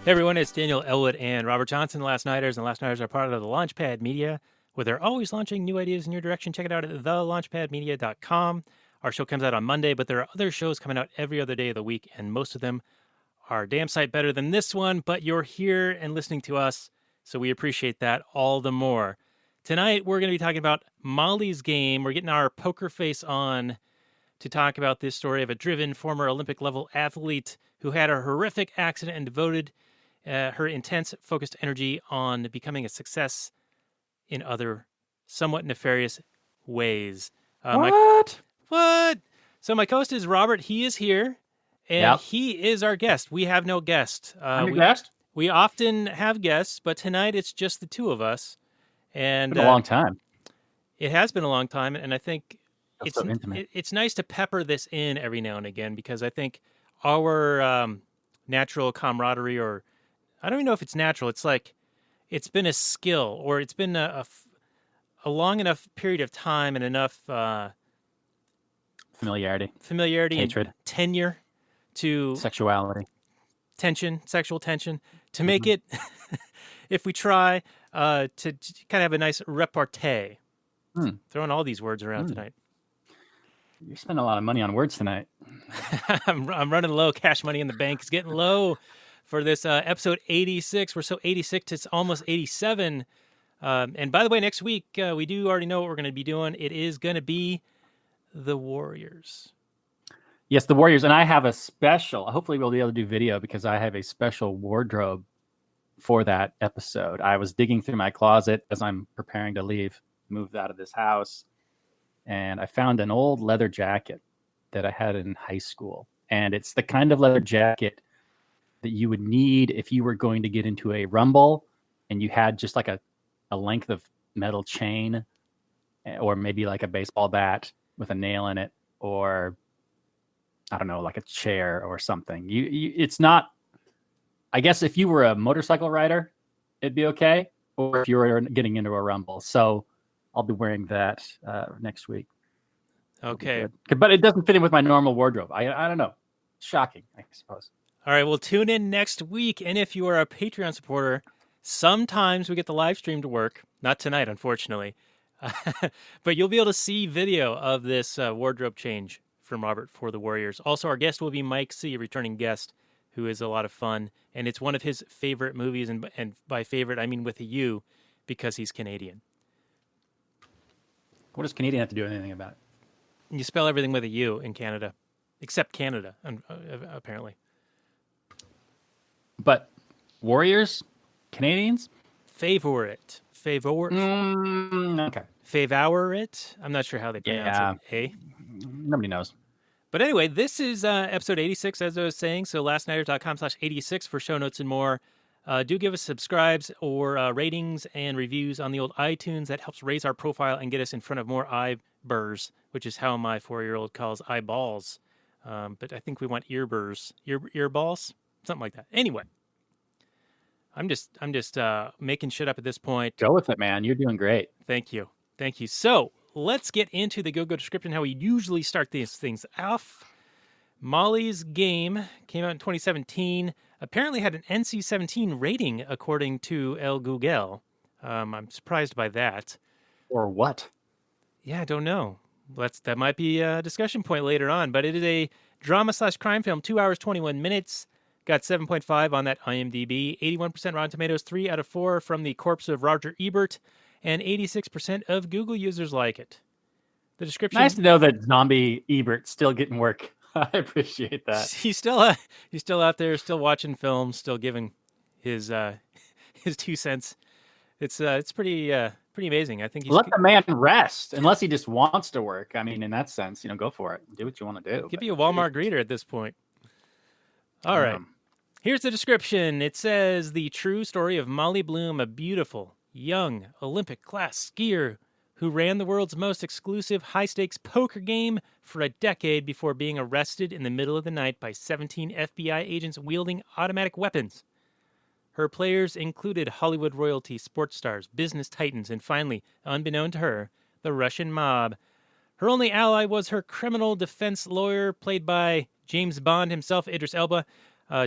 Hey everyone, it's Daniel Elwood and Robert Johnson, Last Nighters, and Last Nighters are part of the Launchpad Media, where they're always launching new ideas in your direction. Check it out at thelaunchpadmedia.com. Our show comes out on Monday, but there are other shows coming out every other day of the week, and most of them are damn sight better than this one, but you're here and listening to us, so we appreciate that all the more. Tonight, we're going to be talking about Molly's Game. We're getting our poker face on to talk about this story of a driven former Olympic-level athlete who had a horrific accident and devoted her intense, focused energy on becoming a success in other somewhat nefarious ways. What? So my co-host is Robert. He is here, and he is our guest. We have no guest. I'm your guest? We often have guests, but tonight it's just the two of us. And it's been a long time. It has been a long time, and I think so intimate. It's nice to pepper this in every now and again, because I think our natural camaraderie, or I don't even know if it's natural. It's like it's been a skill, or it's been a long enough period of time and enough familiarity, hatred, and tenure to sexual tension to make it, if we try, to kind of have a nice repartee. Throwing all these words around tonight. You spend a lot of money on words tonight. I'm running low. Cash money in the bank is getting low for this episode 86. We're so 86, it's almost 87. And by the way, next week, we do already know what we're going to be doing. It is going to be the Warriors. Yes, the Warriors. And I have a special, hopefully we'll be able to do video, because I have a special wardrobe for that episode. I was digging through my closet as I'm preparing to move out of this house. And I found an old leather jacket that I had in high school. And it's the kind of leather jacket that you would need if you were going to get into a rumble and you had just like a length of metal chain, or maybe like a baseball bat with a nail in it, or I don't know, like a chair or something. It's not, I guess if you were a motorcycle rider, it'd be okay. Or if you were getting into a rumble. So I'll be wearing that next week. Okay. But it doesn't fit in with my normal wardrobe. I don't know. Shocking, I suppose. All right, well, tune in next week. And if you are a Patreon supporter, sometimes we get the live stream to work. Not tonight, unfortunately. But you'll be able to see video of this wardrobe change from Robert for the Warriors. Also, our guest will be Mike C., a returning guest, who is a lot of fun. And it's one of his favorite movies. And by favorite, I mean with a U, because he's Canadian. What does Canadian have to do with anything about it? You spell everything with a U in Canada, except Canada, apparently. But Warriors, Canadians? Favorite. Okay. Favorite. I'm not sure how they pronounce it. Hey? Nobody knows. But anyway, this is episode 86, as I was saying. So lastnighters.com/86 for show notes and more. Do give us subscribes or ratings and reviews on the old iTunes. That helps raise our profile and get us in front of more eyeburrs, which is how my 4-year-old calls eyeballs. But I think we want earburrs. Earballs? Something like that. Anyway, I'm just making shit up at this point. Go with it, man. You're doing great. Thank you. So let's get into the go-go description, how we usually start these things off. Molly's Game came out in 2017. Apparently had an NC-17 rating, according to El Google. I'm surprised by that. Or what? Yeah, I don't know. That might be a discussion point later on. But it is a drama/crime film, 2 hours, 21 minutes. Got 7.5 on that IMDb. 81% Rotten Tomatoes, 3 out of 4 from the corpse of Roger Ebert. And 86% of Google users like it. The description... Nice to know that zombie Ebert's still getting work. I appreciate that. He's still out there, still watching films, still giving his 2 cents. It's pretty amazing. I think let the man rest, unless he just wants to work. I mean, in that sense, go for it. Do what you want to do. Could be a Walmart greeter at this point. All right. Here's the description. It says, the true story of Molly Bloom, a beautiful, young, Olympic-class skier who ran the world's most exclusive high-stakes poker game for a decade before being arrested in the middle of the night by 17 FBI agents wielding automatic weapons. Her players included Hollywood royalty, sports stars, business titans, and finally, unbeknown to her, the Russian mob. Her only ally was her criminal defense lawyer, played by James Bond himself, Idris Elba.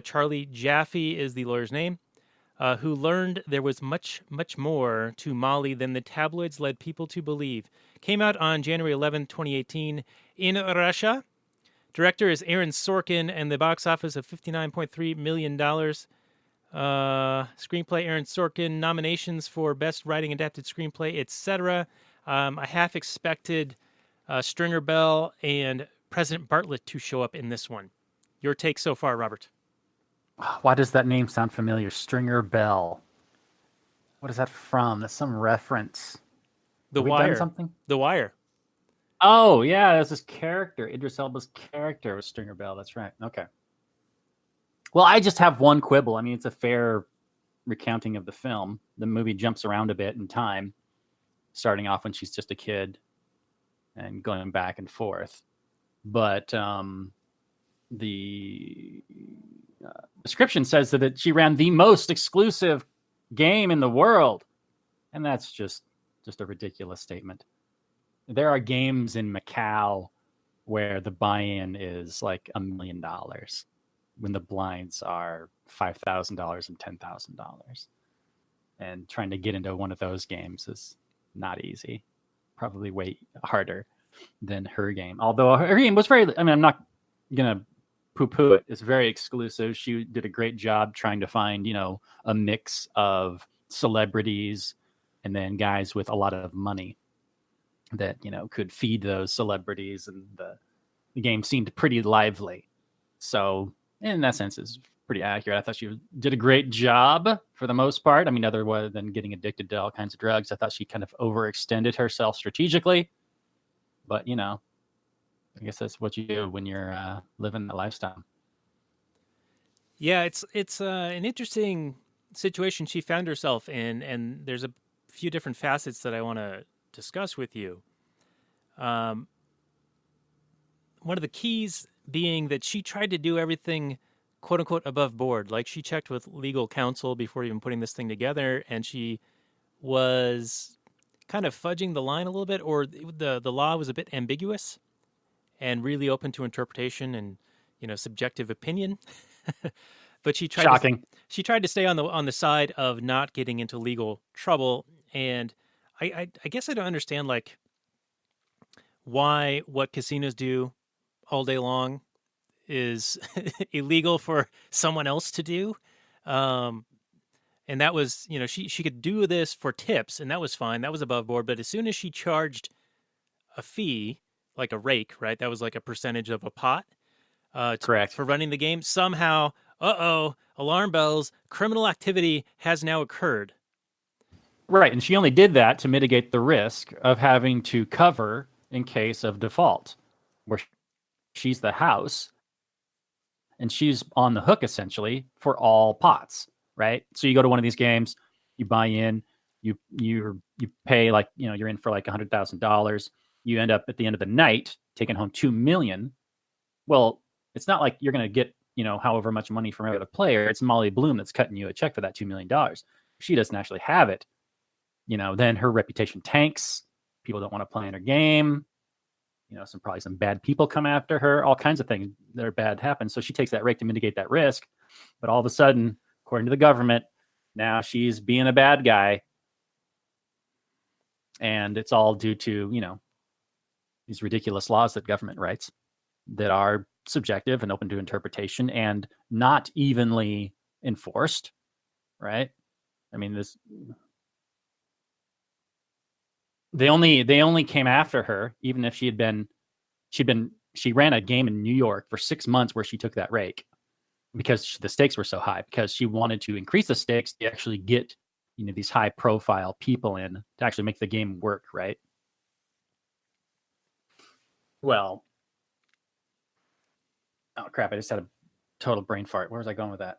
Charlie Jaffe is the lawyer's name, who learned there was much, much more to Molly than the tabloids led people to believe. Came out on January 11, 2018 in Russia. Director is Aaron Sorkin, and the box office of $59.3 million. Screenplay Aaron Sorkin, nominations for Best Writing Adapted Screenplay, etc. I half expected Stringer Bell and President Bartlett to show up in this one. Your take so far, Robert? Why does that name sound familiar? Stringer Bell. What is that from? That's some reference. The Have we done Wire. something? The Wire. Oh, yeah, there's this character. Idris Elba's character was Stringer Bell. That's right. Okay. Well, I just have one quibble. I mean, it's a fair recounting of the film. The movie jumps around a bit in time, starting off when she's just a kid and going back and forth. But the description says that she ran the most exclusive game in the world. And that's just a ridiculous statement. There are games in Macau where the buy-in is like $1 million when the blinds are $5,000 and $10,000. And trying to get into one of those games is not easy. Probably way harder than her game. Although her game was very, I mean, I'm not going to poo-poo it. It's very exclusive. She did a great job trying to find, a mix of celebrities and then guys with a lot of money that, could feed those celebrities. And the game seemed pretty lively. So in that sense, it's pretty accurate. I thought she did a great job for the most part. I mean, other than getting addicted to all kinds of drugs, I thought she kind of overextended herself strategically. But, I guess that's what you do when you're living that lifestyle. Yeah, it's an interesting situation she found herself in, and there's a few different facets that I want to discuss with you. One of the keys being that she tried to do everything quote unquote above board. Like she checked with legal counsel before even putting this thing together, and she was kind of fudging the line a little bit, or the law was a bit ambiguous and really open to interpretation and subjective opinion. But she tried to stay on the side of not getting into legal trouble, and I guess I don't understand like why what casinos do all day long is illegal for someone else to do. And that was, she could do this for tips, and that was fine. That was above board. But as soon as she charged a fee, like a rake, right? That was like a percentage of a pot. Correct. For running the game. Somehow, alarm bells, criminal activity has now occurred. Right. And she only did that to mitigate the risk of having to cover in case of default, where she's the house and she's on the hook essentially for all pots, right? So you go to one of these games, you buy in, you pay like, you're in for like $100,000. You end up at the end of the night taking home $2 million. Well, it's not like you're going to get, however much money from every other player. It's Molly Bloom that's cutting you a check for that $2 million. If she doesn't actually have it, then her reputation tanks. People don't want to play in her game. Probably some bad people come after her. All kinds of things that are bad happen. So she takes that rake to mitigate that risk. But all of a sudden, according to the government, now she's being a bad guy. And it's all due to, these ridiculous laws that government writes that are subjective and open to interpretation and not evenly enforced, right? I mean, they only came after her, even if she ran a game in New York for 6 months where she took that rake because the stakes were so high, because she wanted to increase the stakes to actually get, these high profile people in to actually make the game work, right? Well, oh crap, I just had a total brain fart. Where was I going with that?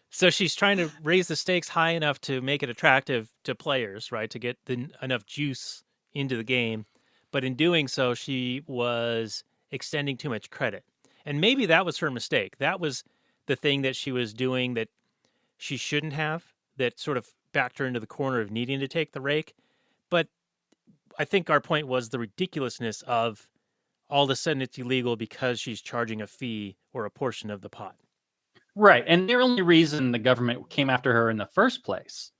So she's trying to raise the stakes high enough to make it attractive to players, right? To get enough juice into the game. But in doing so, she was extending too much credit. And maybe that was her mistake. That was the thing that she was doing that she shouldn't have, that sort of backed her into the corner of needing to take the rake. But I think our point was the ridiculousness of all of a sudden it's illegal because she's charging a fee or a portion of the pot. Right. And the only reason the government came after her in the first place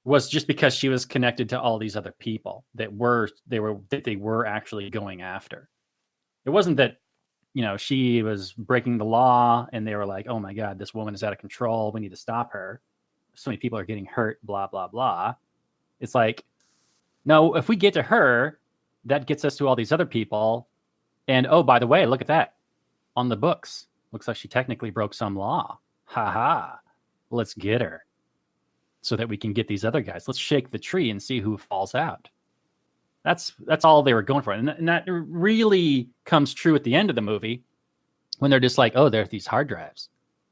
was just because she was connected to all these other people that they were actually going after. It wasn't that, she was breaking the law and they were like, "Oh my god, this woman is out of control. We need to stop her. So many people are getting hurt, blah blah blah." It's like, no, if we get to her, that gets us to all these other people. And oh, by the way, look at that. On the books. Looks like she technically broke some law. Ha ha. Let's get her so that we can get these other guys. Let's shake the tree and see who falls out. That's all they were going for. And that really comes true at the end of the movie when they're just like, oh, there's these hard drives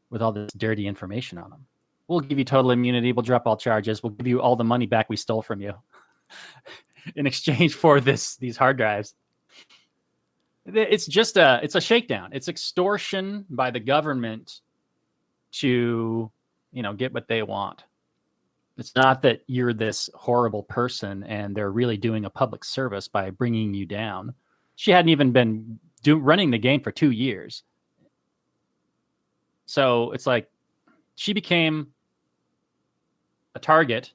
with all this dirty information on them. We'll give you total immunity. We'll drop all charges. We'll give you all the money back we stole from you in exchange for these hard drives. It's just it's a shakedown. It's extortion by the government to, get what they want. It's not that you're this horrible person and they're really doing a public service by bringing you down. She hadn't even been running the game for 2 years. So it's like she became a target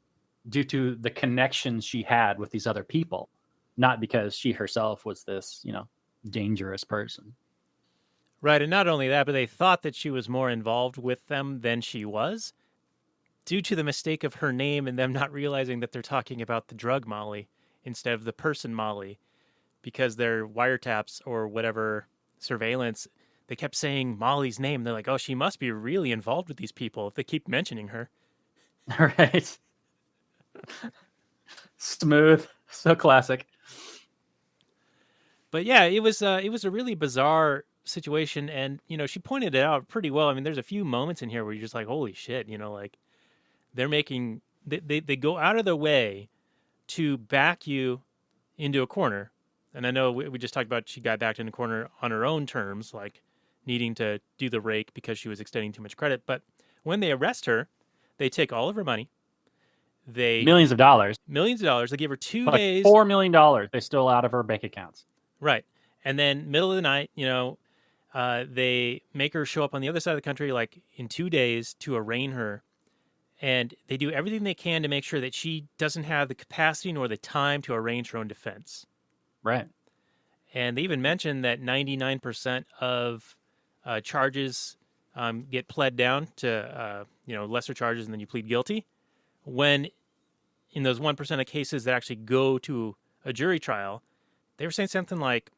due to the connections she had with these other people, not because she herself was this, dangerous person. Right. And not only that, but they thought that she was more involved with them than she was due to the mistake of her name and them not realizing that they're talking about the drug Molly instead of the person Molly, because their wiretaps or whatever surveillance, they kept saying Molly's name. They're like, oh, she must be really involved with these people if they keep mentioning her. Right. Smooth. So classic. But yeah, it was a really bizarre situation, and she pointed it out pretty well. I mean, there's a few moments in here where you're just like, holy shit, like they're making they go out of their way to back you into a corner. And I know we just talked about she got backed in a corner on her own terms, like needing to do the rake because she was extending too much credit. But when they arrest her, they take all of her money. They millions of dollars. They give her 2 like days. $4 million they stole out of her bank accounts. Right. And then middle of the night, they make her show up on the other side of the country like in 2 days to arraign her. And they do everything they can to make sure that she doesn't have the capacity nor the time to arrange her own defense. Right. And they even mentioned that 99% of charges get pled down to, lesser charges, and then you plead guilty. When in those 1% of cases that actually go to a jury trial, they were saying something like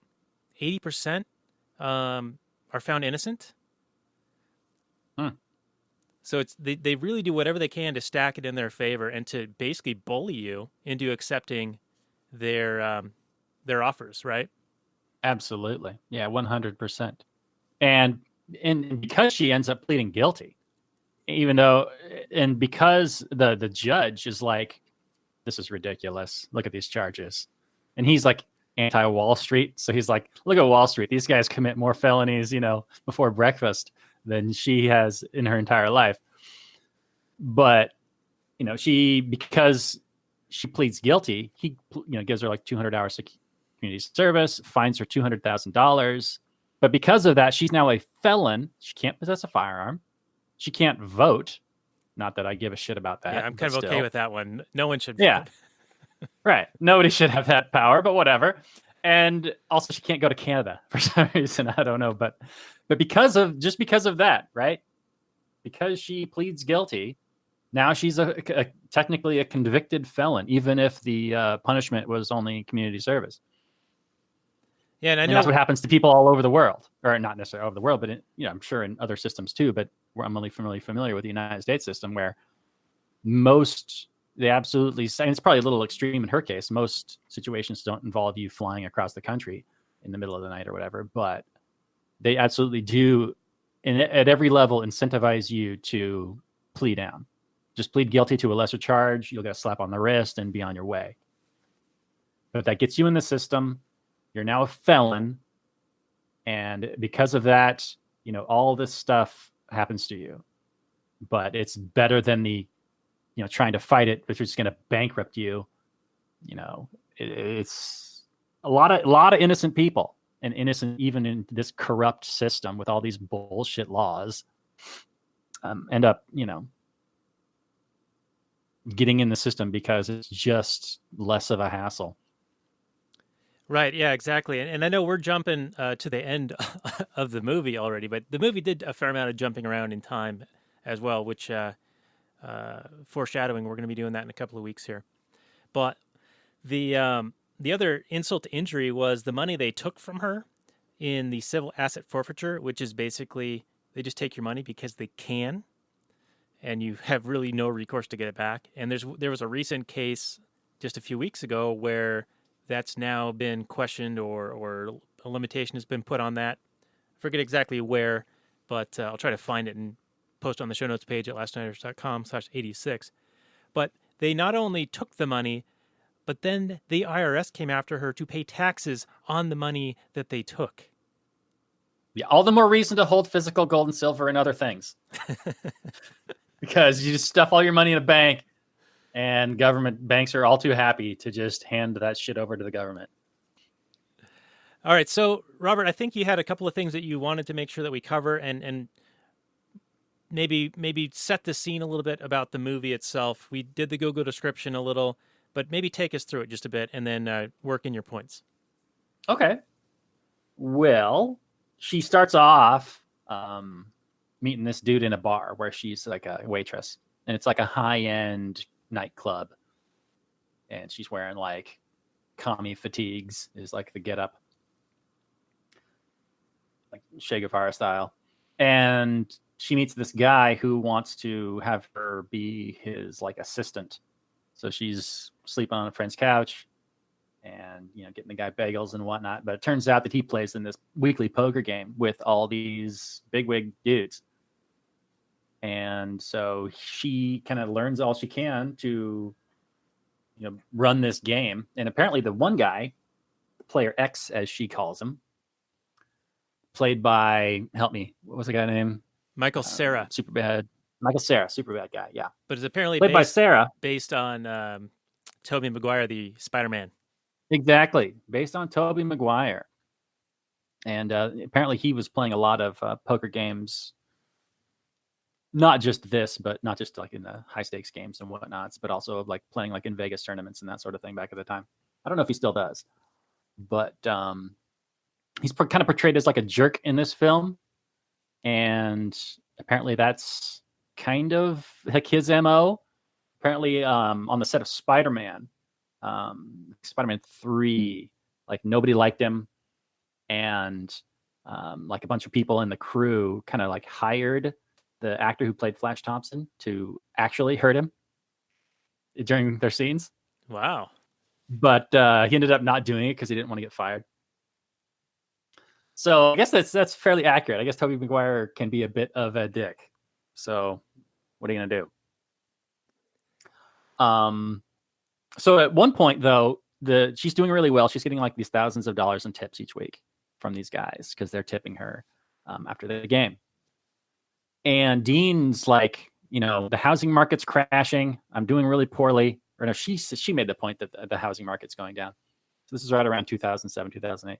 80% are found innocent. So they really do whatever they can to stack it in their favor and to basically bully you into accepting their offers, right? Absolutely. Yeah, 100%. And because she ends up pleading guilty, because the judge is like, this is ridiculous. Look at these charges. And he's like anti-Wall Street. So he's like, look at Wall Street. These guys commit more felonies, before breakfast than she has in her entire life. But, because she pleads guilty, he, gives her like 200 hours of community service, fines her $200,000. But because of that, she's now a felon. She can't possess a firearm. She can't vote. Not that I give a shit about that. Yeah, I'm kind of okay with that one. No one should vote. Yeah. Right. Nobody should have that power, but whatever. And also she can't go to Canada for some reason. I don't know. But because of that, right? Because she pleads guilty, now she's technically a convicted felon, even if the punishment was only community service. Yeah, and that's what happens to people all over the world, or not necessarily all over the world, but I'm sure in other systems too. But I'm only familiar with the United States system, where they absolutely say, and it's probably a little extreme in her case, most situations don't involve you flying across the country in the middle of the night or whatever, but they absolutely do, and at every level, incentivize you to plea down. Just plead guilty to a lesser charge. You'll get a slap on the wrist and be on your way. But that gets you in the system. You're now a felon. And because of that, all this stuff happens to you. But it's better than the, trying to fight it, which is going to bankrupt you. It's a lot of innocent people and innocent, even in this corrupt system with all these bullshit laws, end up, getting in the system because it's just less of a hassle. Right. Yeah, exactly. And I know we're jumping to the end of the movie already, but the movie did a fair amount of jumping around in time as well, which foreshadowing, we're going to be doing that in a couple of weeks here. But the other insult to injury was the money they took from her in the civil asset forfeiture, which is basically they just take your money because they can, and you have really no recourse to get it back. And there was a recent case just a few weeks ago where that's now been questioned, or a limitation has been put on that. I forget exactly where, but I'll try to find it and post on the show notes page at lastnighters.com/86. But they not only took the money, but then the IRS came after her to pay taxes on the money that they took. Yeah, all the more reason to hold physical gold and silver and other things. Because you just stuff all your money in a bank, and government banks are all too happy to just hand that shit over to the government. All right, so Robert, I think you had a couple of things that you wanted to make sure that we cover, and maybe set the scene a little bit about the movie itself. We did the Google description a little, but maybe take us through it just a bit, and then work in your points. Okay. Well, she starts off meeting this dude in a bar where she's like a waitress, and it's like a high-end nightclub, and she's wearing like commie fatigues is like the getup, like Che Guevara style. And she meets this guy who wants to have her be his like assistant. So she's sleeping on a friend's couch and getting the guy bagels and whatnot. But it turns out that he plays in this weekly poker game with all these bigwig dudes. And so she kind of learns all she can to run this game. And apparently the one guy, player X as she calls him, played by, help me, what was the guy name? Michael Cera. Superbad. Michael Cera, Superbad guy, yeah. But it's apparently played by Cera. Based on Tobey Maguire, the Spider-Man. Exactly, based on Tobey Maguire. And apparently he was playing a lot of poker games, not just this, but not just like in the high stakes games and whatnots, but also like playing like in Vegas tournaments and that sort of thing back at the time. I don't know if he still does, but he's kind of portrayed as like a jerk in this film. And apparently that's kind of like his MO. Apparently on the set of Spider-Man 3, like nobody liked him. And like a bunch of people in the crew kind of like hired the actor who played Flash Thompson to actually hurt him during their scenes. Wow. But he ended up not doing it because he didn't want to get fired. So I guess that's fairly accurate. I guess Tobey Maguire can be a bit of a dick. So what are you going to do? So at one point, though, she's doing really well. She's getting like these thousands of dollars in tips each week from these guys because they're tipping her after the game. And Dean's like, the housing market's crashing. I'm doing really poorly. Or no, she made the point that the housing market's going down. So this is right around 2007, 2008.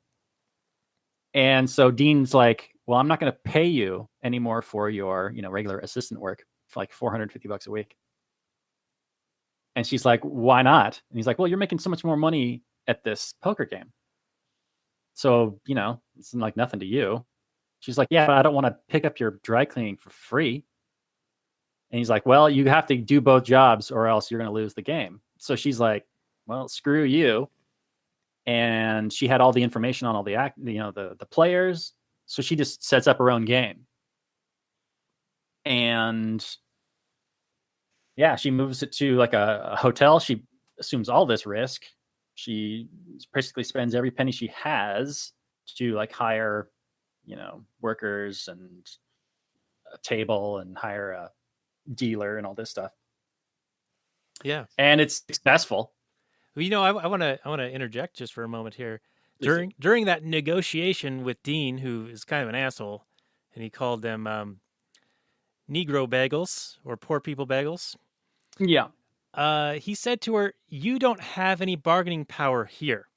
And so Dean's like, well, I'm not going to pay you anymore for your, regular assistant work for like $450 a week. And she's like, why not? And he's like, well, you're making so much more money at this poker game. So, it's like nothing to you. She's like, yeah, but I don't want to pick up your dry cleaning for free. And he's like, well, you have to do both jobs or else you're going to lose the game. So she's like, well, screw you. And she had all the information on all the players. So she just sets up her own game. And yeah, she moves it to like a hotel. She assumes all this risk. She basically spends every penny she has to like hire, workers and a table and hire a dealer and all this stuff. Yeah. And it's successful. Well, I want to interject just for a moment here. During that negotiation with Dean, who is kind of an asshole, and he called them Negro bagels or poor people bagels. Yeah. He said to her, "You don't have any bargaining power here."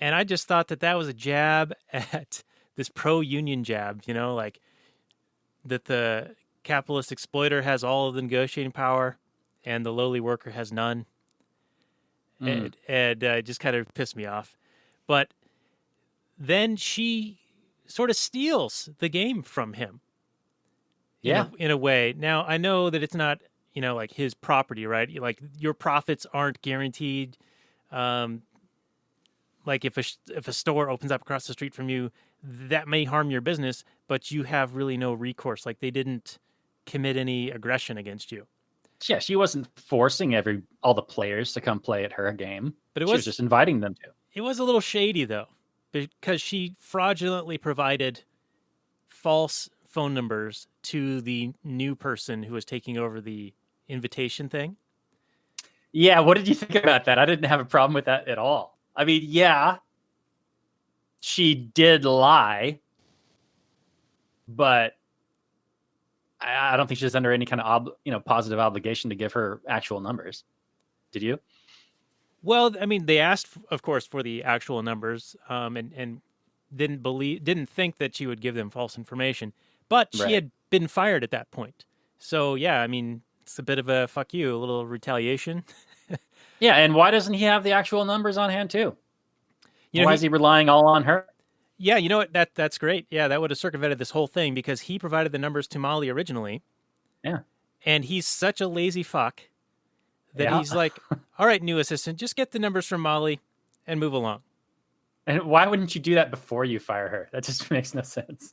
And I just thought that that was a jab at this pro-union jab, like that the capitalist exploiter has all of the negotiating power and the lowly worker has none. Mm. And it just kind of pissed me off. But then she sort of steals the game from him Yeah. in a way. Now I know that it's not like his property, right? Like your profits aren't guaranteed. Um, like if a store opens up across the street from you, that may harm your business, but you have really no recourse. Like they didn't commit any aggression against you. Yeah, she wasn't forcing all the players to come play at her game. But She was just inviting them to. it was a little shady though, because she fraudulently provided false phone numbers to the new person who was taking over the invitation thing. Yeah, what did you think about that? I didn't have a problem with that at all. I mean, yeah, she did lie, but I don't think she's under any kind of positive obligation to give her actual numbers. Did you? Well, I mean, they asked, of course, for the actual numbers, and didn't think that she would give them false information. But she Right. had been fired at that point, so yeah, I mean, it's a bit of a fuck you, a little retaliation. Yeah, and why doesn't he have the actual numbers on hand too? You know, Why is he relying all on her? yeah, you know what? That's great. Yeah, that would have circumvented this whole thing because he provided the numbers to Molly originally, Yeah. and he's such a lazy fuck that Yeah. he's like, "All right, new assistant, just get the numbers from Molly and move along." And why wouldn't you do that before you fire her? That just makes no sense.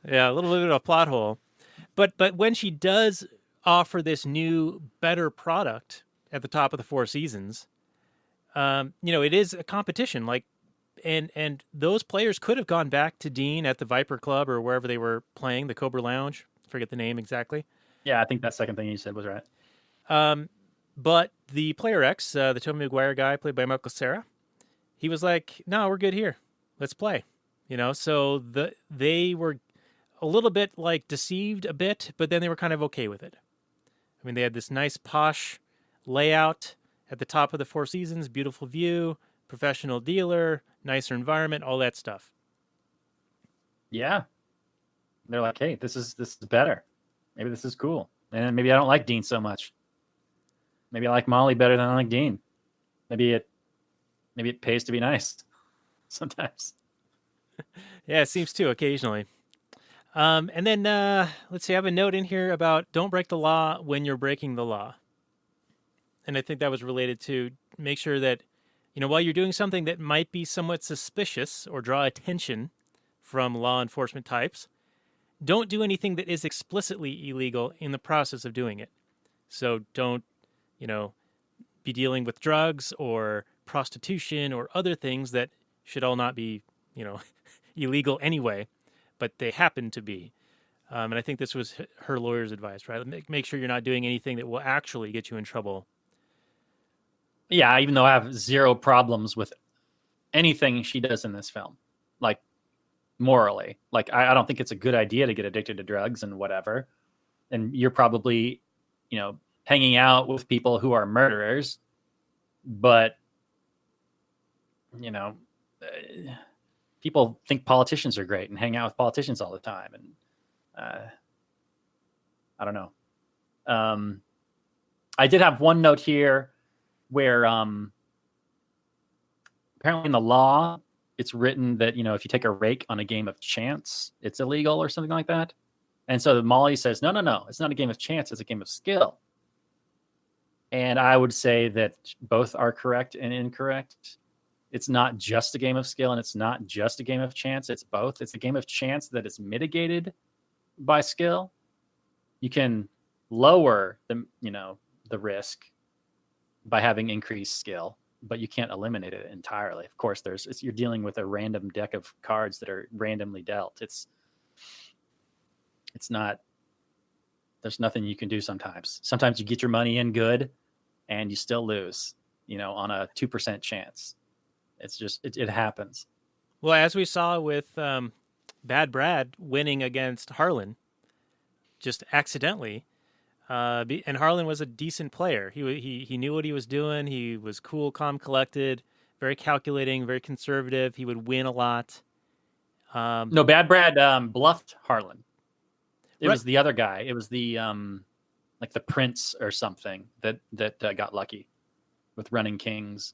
Yeah, a little bit of a plot hole. But when she does offer this new, better product at the top of the Four Seasons, it is a competition. Like, and those players could have gone back to Dean at the Viper Club or wherever they were playing, the Cobra Lounge. Forget the name exactly. Yeah, I think that second thing you said was right. Um, but the player X, the Tobey Maguire guy, played by Michael Cera, he was like, "No, we're good here. Let's play." So they were a little bit like deceived a bit, but then they were kind of okay with it. I mean, they had this nice posh layout at the top of the Four Seasons, beautiful view, professional dealer, nicer environment, all that stuff. Yeah. They're like, hey, this is better. Maybe this is cool. And maybe I don't like Dean so much. Maybe I like Molly better than I like Dean. Maybe it pays to be nice sometimes. Yeah, it seems to occasionally. And then let's see, I have a note in here about don't break the law when you're breaking the law. And I think that was related to make sure that, while you're doing something that might be somewhat suspicious or draw attention from law enforcement types, don't do anything that is explicitly illegal in the process of doing it. So don't, be dealing with drugs or prostitution or other things that should all not be, illegal anyway, but they happen to be. And I think this was her lawyer's advice, right? Make sure you're not doing anything that will actually get you in trouble. Yeah, even though I have zero problems with anything she does in this film, like morally. Like, I don't think it's a good idea to get addicted to drugs and whatever. And you're probably, hanging out with people who are murderers, but, people think politicians are great and hang out with politicians all the time. And I don't know. I did have one note here where apparently in the law, it's written that, if you take a rake on a game of chance, it's illegal or something like that. And so Molly says, no, it's not a game of chance. It's a game of skill. And I would say that both are correct and incorrect. It's not just a game of skill and it's not just a game of chance. It's both. It's a game of chance that is mitigated by skill. You can lower the risk by having increased skill, but you can't eliminate it entirely. Of course, you're dealing with a random deck of cards that are randomly dealt. It's not, there's nothing you can do sometimes. Sometimes you get your money in good and you still lose, on a 2% chance. It's just, it happens. Well, as we saw with Bad Brad winning against Harlan, just accidentally, and Harlan was a decent player. He knew what he was doing. He was cool, calm, collected, very calculating, very conservative. He would win a lot. No, Bad Brad bluffed Harlan. It Right. was the other guy. It was the like the prince or something that got lucky with running kings.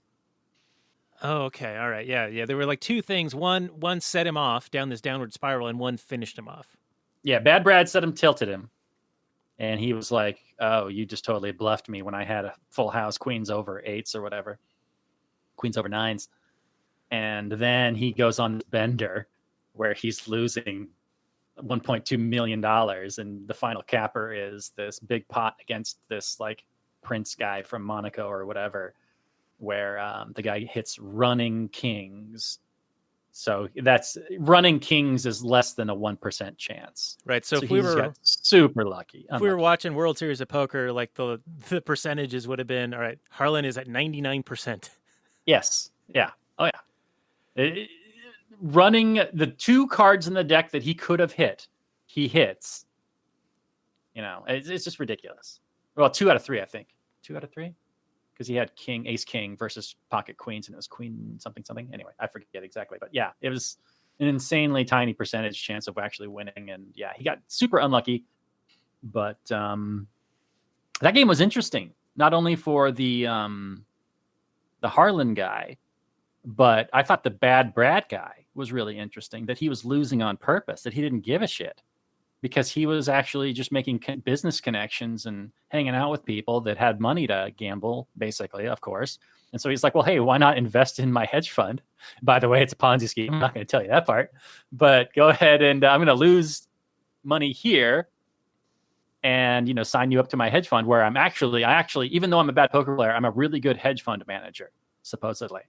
Oh, okay. All right. Yeah, yeah. There were like two things. One set him off down this downward spiral, and one finished him off. Yeah, Bad Brad said him tilted him, and he was like, "Oh, you just totally bluffed me when I had a full house, queens over eights or whatever, queens over nines." And then he goes on this bender where he's losing $1.2 million, and the final capper is this big pot against this like prince guy from Monaco or whatever, where the guy hits running kings. So that's running kings is less than a 1% chance. Right. So, So if we he's were got super lucky. if we were Unlucky. watching World Series of Poker, like the percentages would have been, all right, Harlan is at 99%. Yes. Yeah. Oh yeah. Running the two cards in the deck that he could have hit, he hits. You know, it's just ridiculous. Well, 2 out of 3, I think. 2 out of 3, because he had king, ace, king versus pocket queens, and it was queen something something. Anyway, I forget exactly, but yeah, it was an insanely tiny percentage chance of actually winning, and yeah, he got super unlucky. But that game was interesting, not only for the Harlan guy, but I thought the Bad Brad guy was really interesting. That he was losing on purpose, that he didn't give a shit, because he was actually just making business connections and hanging out with people that had money to gamble, basically, of course. And so he's like, well, hey, why not invest in my hedge fund? By the way, it's a Ponzi scheme. I'm not going to tell you that part, but go ahead and I'm going to lose money here and, sign you up to my hedge fund where I actually, even though I'm a bad poker player, I'm a really good hedge fund manager, supposedly.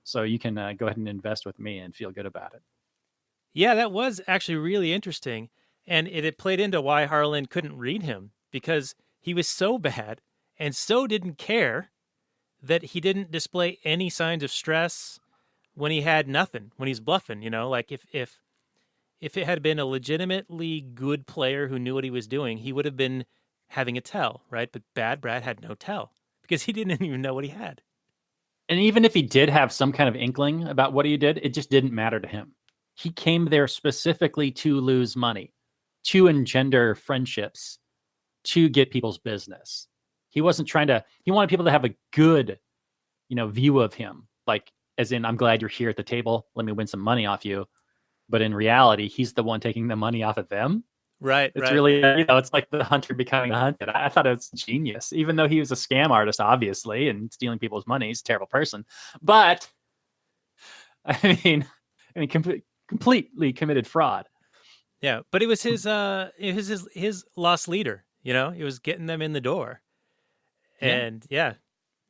So you can go ahead and invest with me and feel good about it. Yeah, that was actually really interesting. And it had played into why Harlan couldn't read him, because he was so bad and so didn't care that he didn't display any signs of stress when he had nothing, when he's bluffing. Like if it had been a legitimately good player who knew what he was doing, he would have been having a tell, right? But Bad Brad had no tell because he didn't even know what he had. And even if he did have some kind of inkling about what he did, it just didn't matter to him. He came there specifically to lose money, to engender friendships, to get people's business. He wasn't trying to, he wanted people to have a good, view of him. Like, as in, I'm glad you're here at the table. Let me win some money off you. But in reality, he's the one taking the money off of them. Right, It's right. really, it's like the hunter becoming the hunted. I thought it was genius, even though he was a scam artist, obviously, and stealing people's money. He's a terrible person. But completely committed fraud. Yeah, but it was his lost leader. It was getting them in the door, Yeah, and yeah,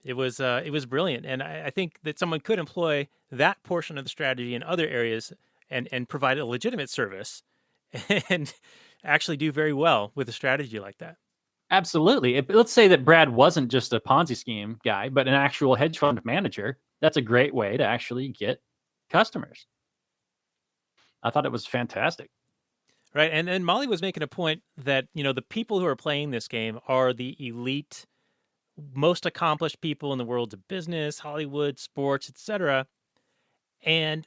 it was brilliant. And I think that someone could employ that portion of the strategy in other areas and provide a legitimate service, and actually do very well with a strategy like that. absolutely. Let's say that Brad wasn't just a Ponzi scheme guy, but an actual hedge fund manager. That's a great way to actually get customers. I thought it was fantastic. Right, and Molly was making a point that the people who are playing this game are the elite, most accomplished people in the worlds of business, Hollywood, sports, etc. And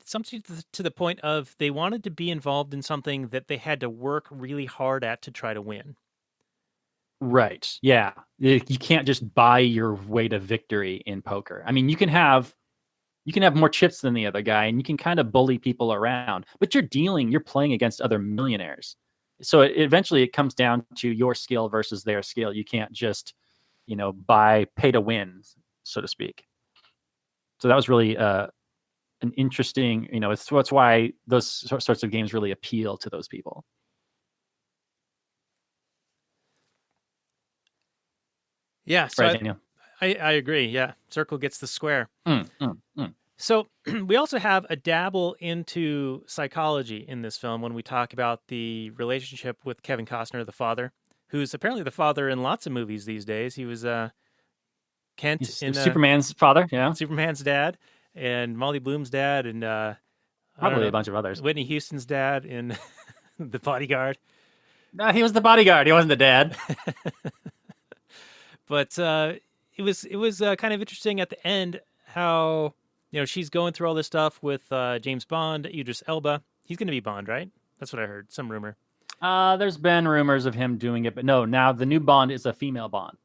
something to the point of they wanted to be involved in something that they had to work really hard at to try to win. Right. Yeah. You can't just buy your way to victory in poker. I mean, you can have more chips than the other guy and you can kind of bully people around, but you're playing against other millionaires. So eventually it comes down to your skill versus their skill. You can't just, pay to win, so to speak. So that was really an interesting, it's why those sorts of games really appeal to those people. Yeah, so Right, Daniel? I agree. Yeah, circle gets the square. Mm, mm, mm. So we also have a dabble into psychology in this film when we talk about the relationship with Kevin Costner, the father, who's apparently the father in lots of movies these days. He was Kent He's in Superman's father, yeah. Superman's dad, and Molly Bloom's dad, and I don't Probably a know, bunch of others. Whitney Houston's dad in The Bodyguard. No, he was the bodyguard. He wasn't the dad. But it was kind of interesting at the end how she's going through all this stuff with James Bond, Idris Elba. He's going to be Bond, right? That's what I heard. Some rumor. There's been rumors of him doing it, but no. Now the new Bond is a female Bond.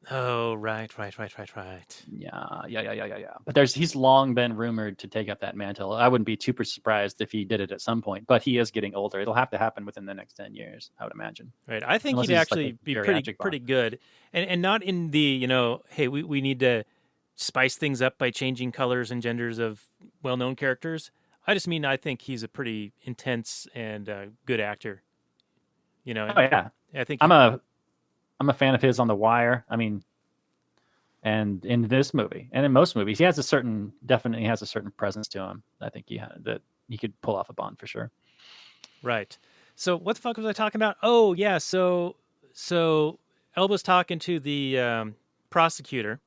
Oh, right. Yeah. But he's long been rumored to take up that mantle. I wouldn't be too surprised if he did it at some point. But he is getting older. It'll have to happen within the next 10 years, I would imagine. Right. I think Unless he'd he's like actually a be geriatric pretty Bond. good, and not in the hey, we need to spice things up by changing colors and genders of well-known characters. I just mean I think he's a pretty intense and good actor. Oh yeah, I think I'm a fan of his on The Wire. I mean, and in this movie and in most movies, he definitely has a certain presence to him. I think that he could pull off a Bond for sure. right. So what the fuck was I talking about? Oh yeah, so Elba's talking to the prosecutor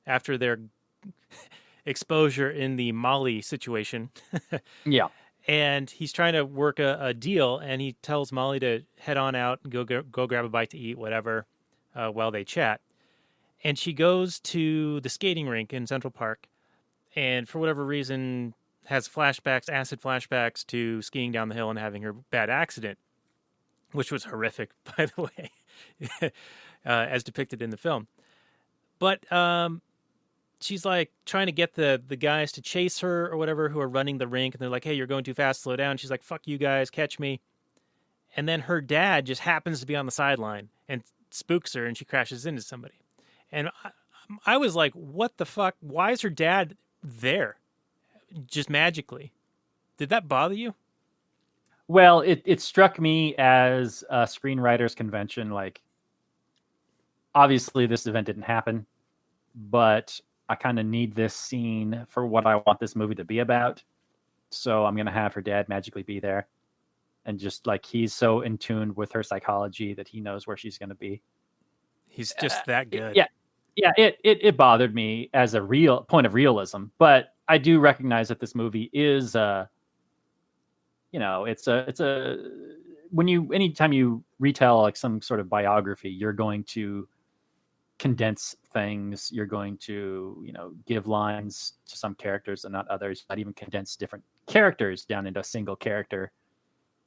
after their exposure in the Mali situation. Yeah. And he's trying to work a deal, and he tells Molly to head on out and go grab a bite to eat, whatever, while they chat. And she goes to the skating rink in Central Park, and for whatever reason has acid flashbacks to skiing down the hill and having her bad accident, which was horrific, by the way, as depicted in the film. But she's like trying to get the guys to chase her or whatever who are running the rink, and they're like, hey, you're going too fast, slow down. She's like, fuck you guys, catch me. And then her dad just happens to be on the sideline and spooks her, and she crashes into somebody. And I was like, what the fuck? Why is her dad there just magically? Did that bother you? Well, it struck me as a screenwriters convention. Like, obviously this event didn't happen, but I kind of need this scene for what I want this movie to be about. So I'm going to have her dad magically be there. And just like, he's so in tune with her psychology that he knows where she's going to be. He's just that good. Yeah. It bothered me as a real point of realism, but I do recognize that this movie is, anytime you retell like some sort of biography, you're going to condense things. You're going to, give lines to some characters and not others, not even condense different characters down into a single character.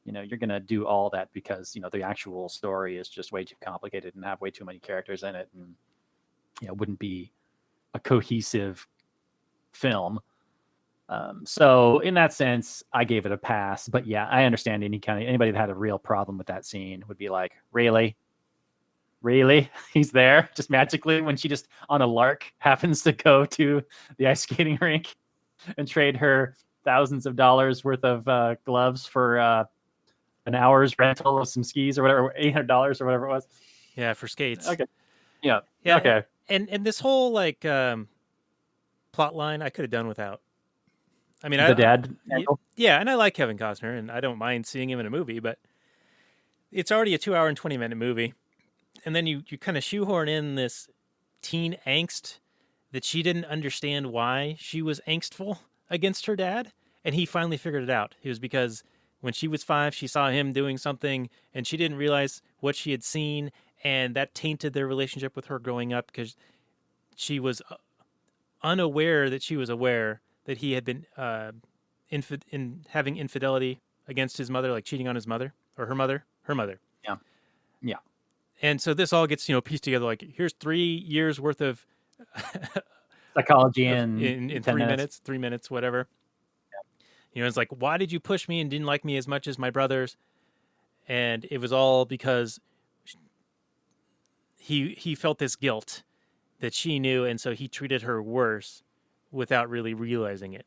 You're going to do all that because, the actual story is just way too complicated and have way too many characters in it. And, wouldn't be a cohesive film. So in that sense, I gave it a pass, but yeah, I understand anybody that had a real problem with that scene would be like, really? He's there just magically when she just on a lark happens to go to the ice skating rink and trade her thousands of dollars worth of gloves for an hour's rental of some skis or whatever, $800 or whatever it was. Yeah, for skates. Okay. Yeah. Okay. And this whole like plot line I could have done without. I mean, the dad. Yeah, and I like Kevin Costner, and I don't mind seeing him in a movie, but it's already a 2 hour and 20-minute movie, and then you kind of shoehorn in this teen angst that she didn't understand why she was angstful against her dad, and he finally figured it out. It was because when she was 5, she saw him doing something, and she didn't realize what she had seen, and that tainted their relationship with her growing up because she was unaware that she was aware that he had been in having infidelity against his mother, like cheating on his mother or her mother. Yeah. And so this all gets pieced together. Like, here's 3 years worth of psychology in 3 minutes, whatever. Yeah. It's like, why did you push me and didn't like me as much as my brothers? And it was all because he felt this guilt that she knew, and so he treated her worse without really realizing it.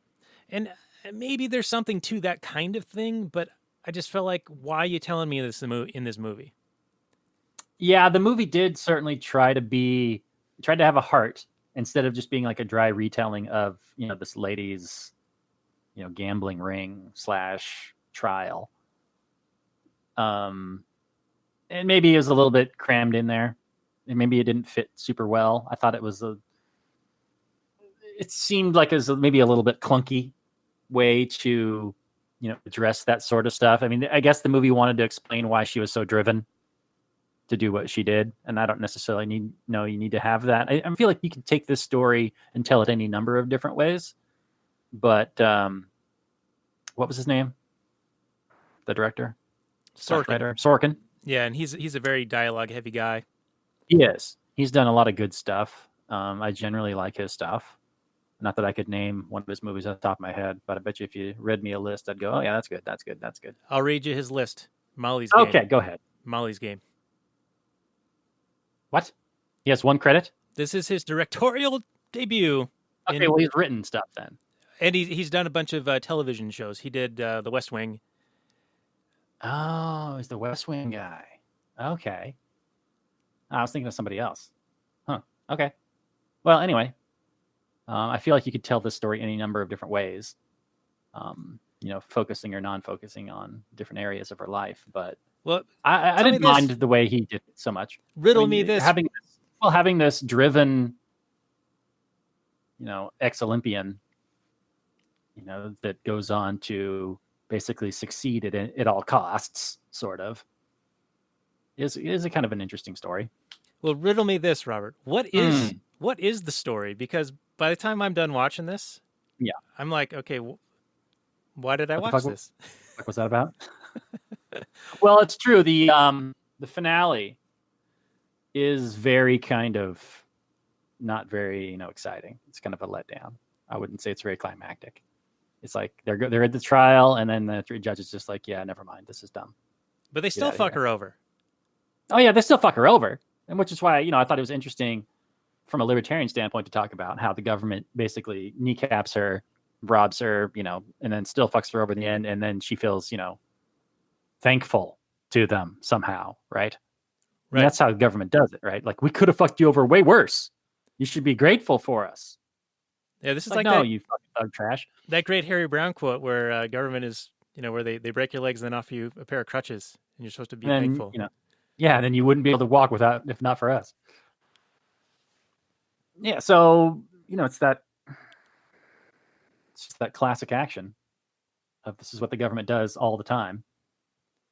And maybe there's something to that kind of thing, but I just felt like, why are you telling me this in this movie? Yeah, the movie did certainly tried to have a heart instead of just being like a dry retelling of, this lady's, gambling ring / trial. And maybe it was a little bit crammed in there. And maybe it didn't fit super well. I thought it seemed like it was maybe a little bit clunky way to, address that sort of stuff. I mean, I guess the movie wanted to explain why she was so driven. to do what she did, and I don't necessarily you need to have that. I feel like you can take this story and tell it any number of different ways. But what was his name? The director slash Sorkin. writer, Sorkin. Yeah, and he's a very dialogue heavy guy. He is. He's done a lot of good stuff. I generally like his stuff. Not that I could name one of his movies off the top of my head, but I bet you if you read me a list, I'd go, "Oh yeah, that's good. That's good. That's good." I'll read you his list. Molly's Game. Okay, go ahead. Molly's Game. What? He has one credit. This is his directorial debut. Okay, well he's written stuff then. And he's done a bunch of television shows. He did The West Wing. Oh, he's the West Wing guy. Okay. I was thinking of somebody else. Huh. Okay. Well, anyway, I feel like you could tell this story any number of different ways. Focusing or non-focusing on different areas of her life. But well, I didn't mind the way he did it so much. Riddle me this. Having this driven, ex-Olympian, that goes on to basically succeed at all costs, sort of, is a kind of an interesting story. Well, riddle me this, Robert. What is the story? Because by the time I'm done watching this, yeah, I'm like, okay, why did I watch this? What was that about? Well, it's true. The finale is very kind of not very exciting. It's kind of a letdown. I wouldn't say it's very climactic. It's like they're at the trial, and then the three judges just like, yeah, never mind, this is dumb. But they still fuck her over. Oh yeah, they still fuck her over, and which is why I thought it was interesting from a libertarian standpoint to talk about how the government basically kneecaps her, robs her, and then still fucks her over in the end, and then she feels thankful to them somehow, right? Right. And that's how the government does it, right? Like, we could have fucked you over way worse. You should be grateful for us. Yeah, this is like no, that, you fucking dog trash. That great Harry Brown quote where government is, where they break your legs and then offer you a pair of crutches, and you're supposed to be thankful. Yeah, and then you wouldn't be able to walk if not for us. Yeah, so it's just that classic action of this is what the government does all the time,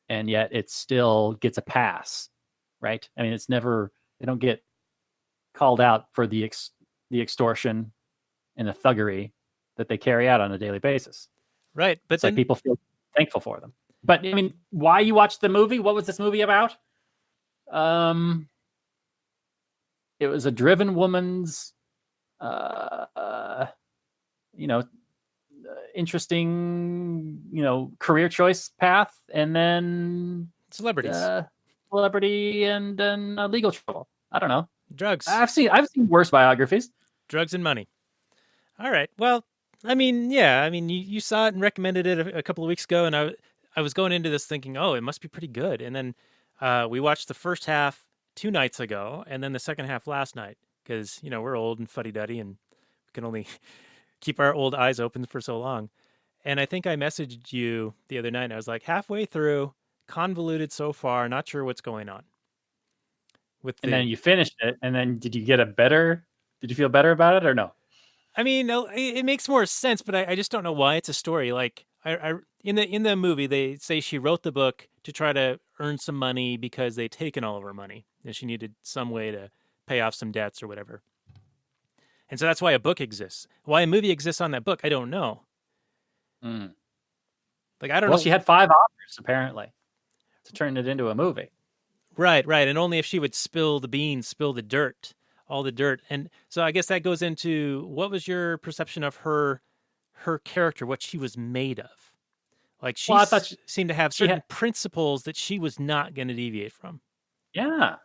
and yet it still gets a pass, right? I mean, they don't get called out for the extortion and the thuggery that they carry out on a daily basis. Right, but it's like people feel thankful for them. But I mean, why you watched the movie? What was this movie about? It was a driven woman's, interesting, career choice path, and then celebrity and then legal trouble. I don't know. Drugs. I've seen worse biographies. Drugs and money. All right. Well, I mean, yeah. I mean, you saw it and recommended it a couple of weeks ago, and I was going into this thinking, oh, it must be pretty good. And then we watched the first half 2 nights ago, and then the second half last night, because we're old and fuddy-duddy, and we can only keep our old eyes open for so long. And I think I messaged you the other night, and I was like, halfway through, convoluted so far, not sure what's going on. And then you finished it, and then did you feel better about it or no? I mean, it makes more sense, but I just don't know why it's a story. Like, in the movie, they say she wrote the book to try to earn some money because they'd taken all of her money, and she needed some way to pay off some debts or whatever. And so that's why a book exists. Why a movie exists on that book, I don't know. Like, I don't know. Well, she had 5 authors apparently to turn it into a movie. Right, and only if she would spill the beans, spill the dirt, all the dirt. And so I guess that goes into, what was your perception of her character, what she was made of? Like, I thought she seemed to have certain principles that she was not going to deviate from. Yeah,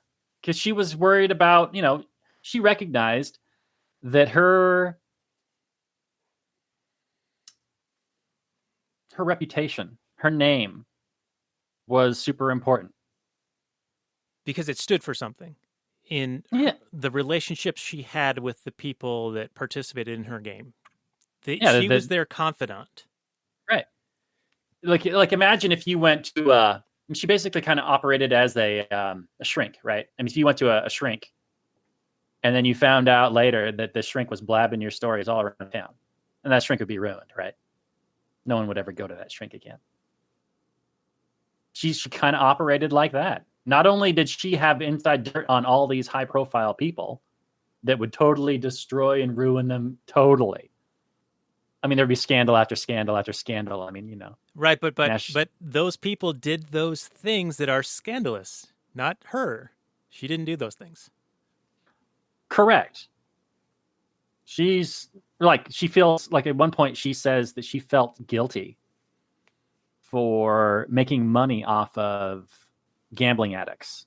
because she was worried about, she recognized that her reputation, her name was super important. Because it stood for something in the relationships she had with the people that participated in her game. She was their confidant. Right. Like imagine if you went to she basically kind of operated as a shrink, right? I mean, if you went to a shrink and then you found out later that the shrink was blabbing your stories all around town, and that shrink would be ruined, right? No one would ever go to that shrink again. She kind of operated like that. Not only did she have inside dirt on all these high profile people that would totally destroy and ruin them totally. I mean, there'd be scandal after scandal after scandal. I mean, Right, but but Nash. but those people did those things that are scandalous, not her. She didn't do those things. Correct. She's like, she feels like at one point she says that she felt guilty for making money off of gambling addicts.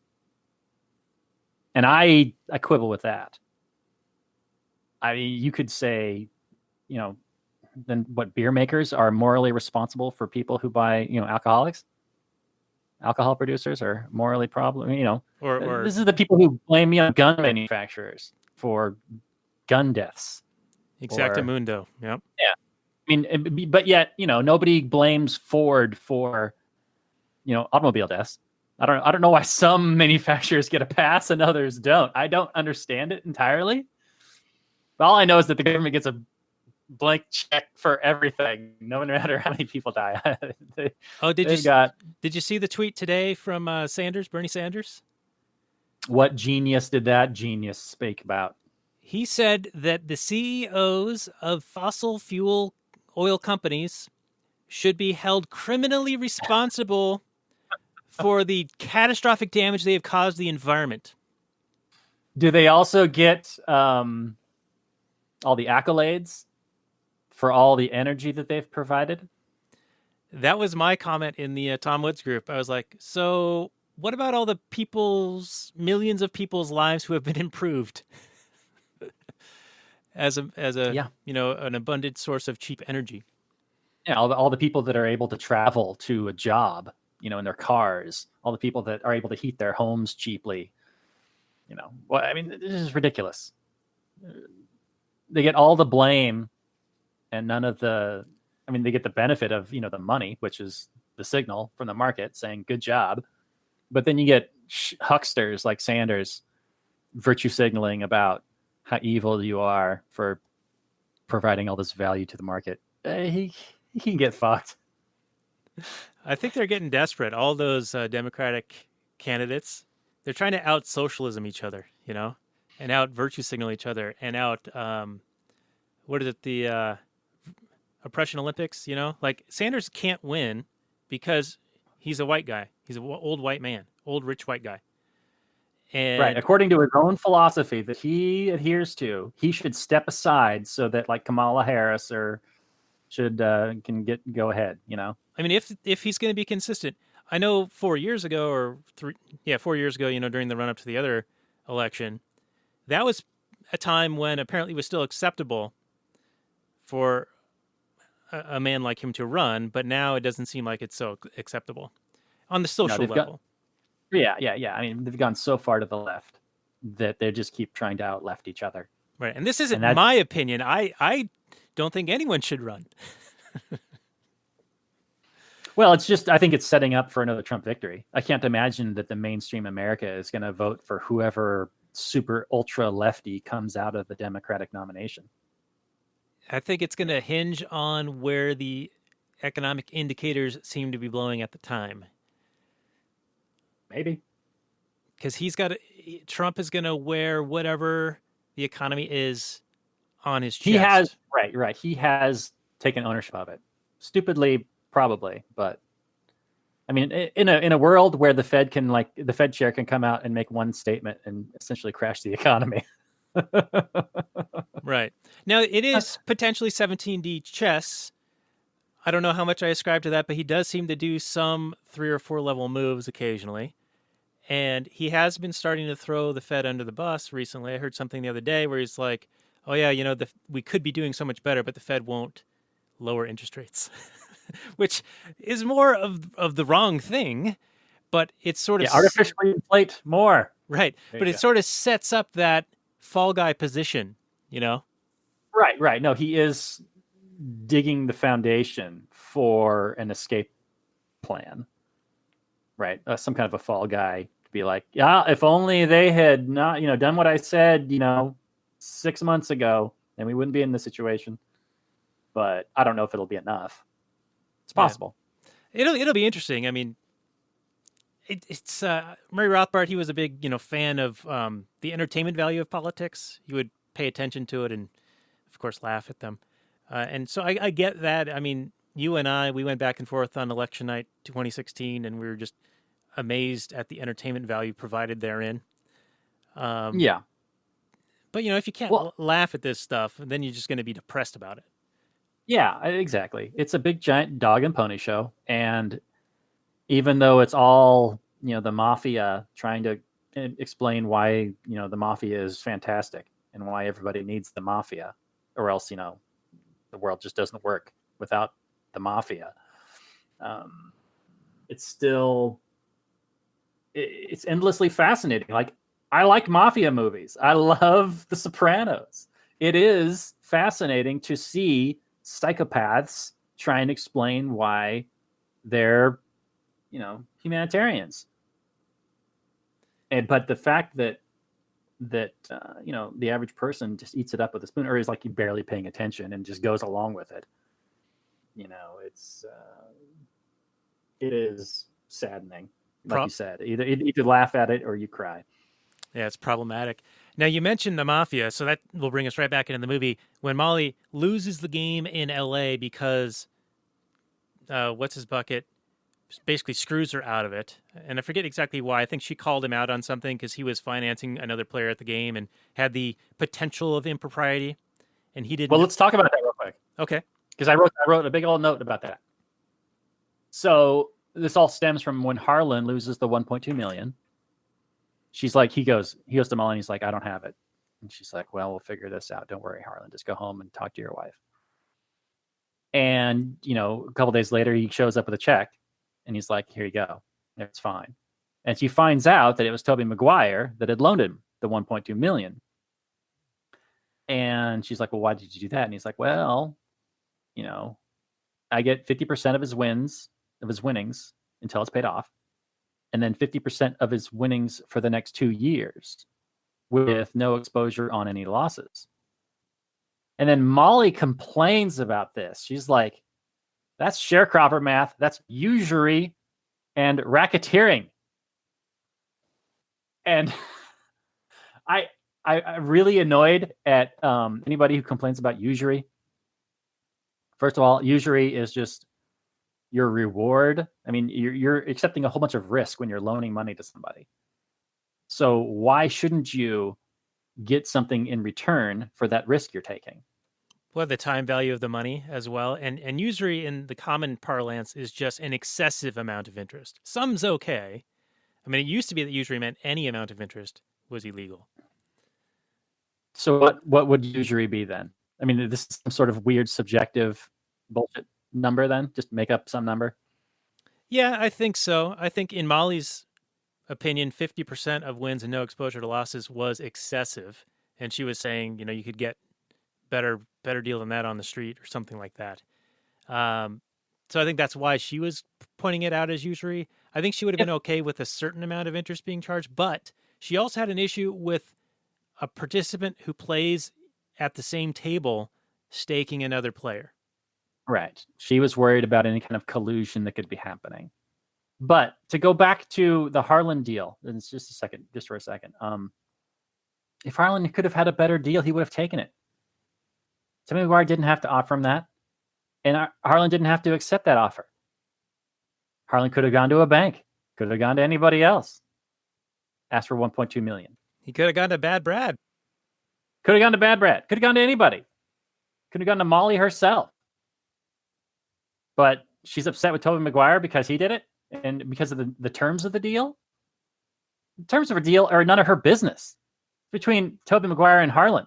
And I quibble with that. I mean, you could say, then what, beer makers are morally responsible for people who buy, alcoholics? Alcohol producers are morally problem. Or This is the people who blame, gun manufacturers for gun deaths. exactamundo. Yep. Yeah. I mean, but yet, nobody blames Ford for, automobile deaths. I don't know why some manufacturers get a pass and others don't. I don't understand it entirely. But all I know is that the government gets a blank check for everything, no matter how many people die. Did you see the tweet today from Bernie Sanders? What genius did that genius speak about? He said that the CEOs of fossil fuel oil companies should be held criminally responsible for the catastrophic damage they have caused the environment. Do they also get all the accolades for all the energy that they've provided? That was my comment in the Tom Woods group. I was like, so what about all the millions of people's lives who have been improved as a an abundant source of cheap energy? Yeah, all the people that are able to travel to a job, in their cars, all the people that are able to heat their homes cheaply. Well, I mean, this is ridiculous. They get all the blame and none of the, they get the benefit of, the money, which is the signal from the market saying good job. But then you get hucksters like Sanders virtue signaling about how evil you are for providing all this value to the market. He can get fucked. I think they're getting desperate. All those Democratic candidates, they're trying to out socialism each other, and out virtue signal each other, and out what is it, the oppression Olympics? Like Sanders can't win because he's a white guy. He's an old white man, old rich white guy. And right, according to his own philosophy that he adheres to, he should step aside so that like Kamala Harris can go ahead. I mean, if he's going to be consistent, I know 4 years ago, 4 years ago, during the run up to the other election, that was a time when apparently it was still acceptable for a man like him to run, but now it doesn't seem like it's so acceptable on the social level. Yeah. I mean, they've gone so far to the left that they just keep trying to out left each other. Right, and this isn't my opinion. I don't think anyone should run. Well, I think it's setting up for another Trump victory. I can't imagine that the mainstream America is going to vote for whoever super ultra lefty comes out of the Democratic nomination. I think it's going to hinge on where the economic indicators seem to be blowing at the time. Maybe. Because Trump is going to wear whatever the economy is on his chest. He has, right. He has taken ownership of it. Stupidly, probably, but I mean, in a world where the Fed chair can come out and make one statement and essentially crash the economy. Right. Now, it is potentially 17D chess. I don't know how much I ascribe to that, but he does seem to do some 3 or 4 level moves occasionally. And he has been starting to throw the Fed under the bus recently. I heard something the other day where he's like, oh, yeah, we could be doing so much better, but the Fed won't lower interest rates, which is more of the wrong thing. But it's sort of artificially inflate more. Right. But it sort of sets up that fall guy position, Right. No, he is digging the foundation for an escape plan. Right. Some kind of a fall guy to be like, yeah, if only they had not, done what I said, 6 months ago, then we wouldn't be in this situation. But I don't know if it'll be enough. It's possible. Yeah. It'll be interesting. I mean, it's Murray Rothbard. He was a big, fan of the entertainment value of politics. He would pay attention to it and, of course, laugh at them. And so I get that. I mean, you and I, we went back and forth on election night 2016, and we were just amazed at the entertainment value provided therein. Um, Yeah. but if you can't Well, laugh at this stuff, then you're just going to be depressed about it. yeah, exactly. It's a big giant dog and pony show, and even though it's all the mafia trying to explain why the mafia is fantastic and why everybody needs the mafia, or else the world just doesn't work without the mafia. Um, it's still it's endlessly fascinating. Like, I like mafia movies. I love The Sopranos. It is fascinating to see psychopaths try and explain why they're humanitarians. But the fact that the average person just eats it up with a spoon, or is like barely paying attention and just goes along with it, it is saddening. Like you said, either laugh at it or you cry. Yeah, it's problematic. Now, you mentioned the mafia, so that will bring us right back into the movie. When Molly loses the game in LA because what's his bucket basically screws her out of it. And I forget exactly why. I think she called him out on something because he was financing another player at the game and had the potential of impropriety, and he didn't. Well, let's talk about that real quick. Okay. Because I wrote a big old note about that. So this all stems from when Harlan loses the 1.2 million. She's like, he goes to Molly and he's like, I don't have it. And she's like, well, we'll figure this out. Don't worry, Harlan. Just go home and talk to your wife. And, a couple days later, he shows up with a check and he's like, here you go. It's fine. And she finds out that it was Tobey Maguire that had loaned him the 1.2 million. And she's like, well, why did you do that? And he's like, well, I get 50% of his winnings until it's paid off. And then 50% of his winnings for the next 2 years with no exposure on any losses. And then Molly complains about this. She's like, that's sharecropper math. That's usury and racketeering. And I'm really annoyed at anybody who complains about usury. First of all, usury is just your reward. I mean, you're accepting a whole bunch of risk when you're loaning money to somebody. So why shouldn't you get something in return for that risk you're taking? Well, the time value of the money as well. And usury in the common parlance is just an excessive amount of interest. Some's okay. I mean, it used to be that usury meant any amount of interest was illegal. So what would usury be then? I mean, this is some sort of weird subjective bullshit number then? Just make up some number? Yeah, I think so. I think in Molly's opinion, 50% of wins and no exposure to losses was excessive. And she was saying, you could get better deal than that on the street or something like that. So I think that's why she was pointing it out as usury. I think she would have been okay with a certain amount of interest being charged, but she also had an issue with a participant who plays at the same table staking another player. Right. She was worried about any kind of collusion that could be happening. But to go back to the Harlan deal, and it's just for a second. If Harlan could have had a better deal, he would have taken it. Tobey Maguire didn't have to offer him that, and Harlan didn't have to accept that offer. Harlan could have gone to a bank, could have gone to anybody else, asked for 1.2 million. He could have gone to Bad Brad. Could have gone to Bad Brad. Could have gone to anybody. Could have gone to Molly herself. But she's upset with Tobey Maguire because he did it and because of the terms of the deal. The terms of a deal are none of her business. Between Tobey Maguire and Harlan.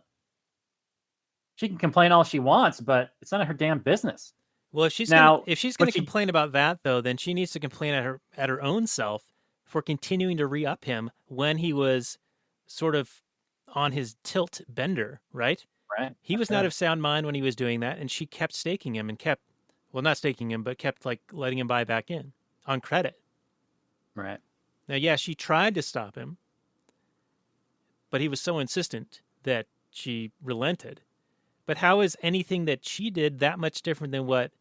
She can complain all she wants, but it's none of her damn business. Well, if she's going to complain about that, though, then she needs to complain at her own self for continuing to re-up him when he was sort of on his tilt bender, right? Right. He was not of sound mind when he was doing that, and she kept staking him and not staking him, but kept like letting him buy back in on credit. Right. Now, yeah, she tried to stop him, but he was so insistent that she relented. But how is anything that she did that much different than what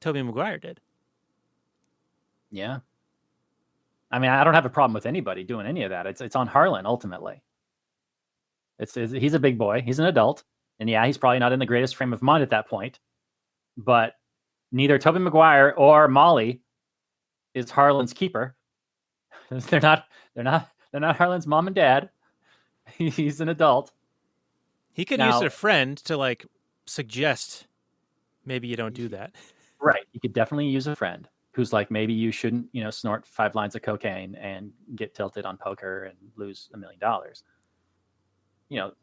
Tobey Maguire did? Yeah. I mean, I don't have a problem with anybody doing any of that. It's on Harlan ultimately. He's a big boy. He's an adult, and yeah, he's probably not in the greatest frame of mind at that point. But neither Tobey Maguire or Molly is Harlan's keeper. they're not. They're not. They're not Harlan's mom and dad. He's an adult. He could use Now, a friend to like suggest maybe you don't do that. right? You could definitely use a friend who's like, maybe you shouldn't, snort 5 lines of cocaine and get tilted on poker and lose $1 million.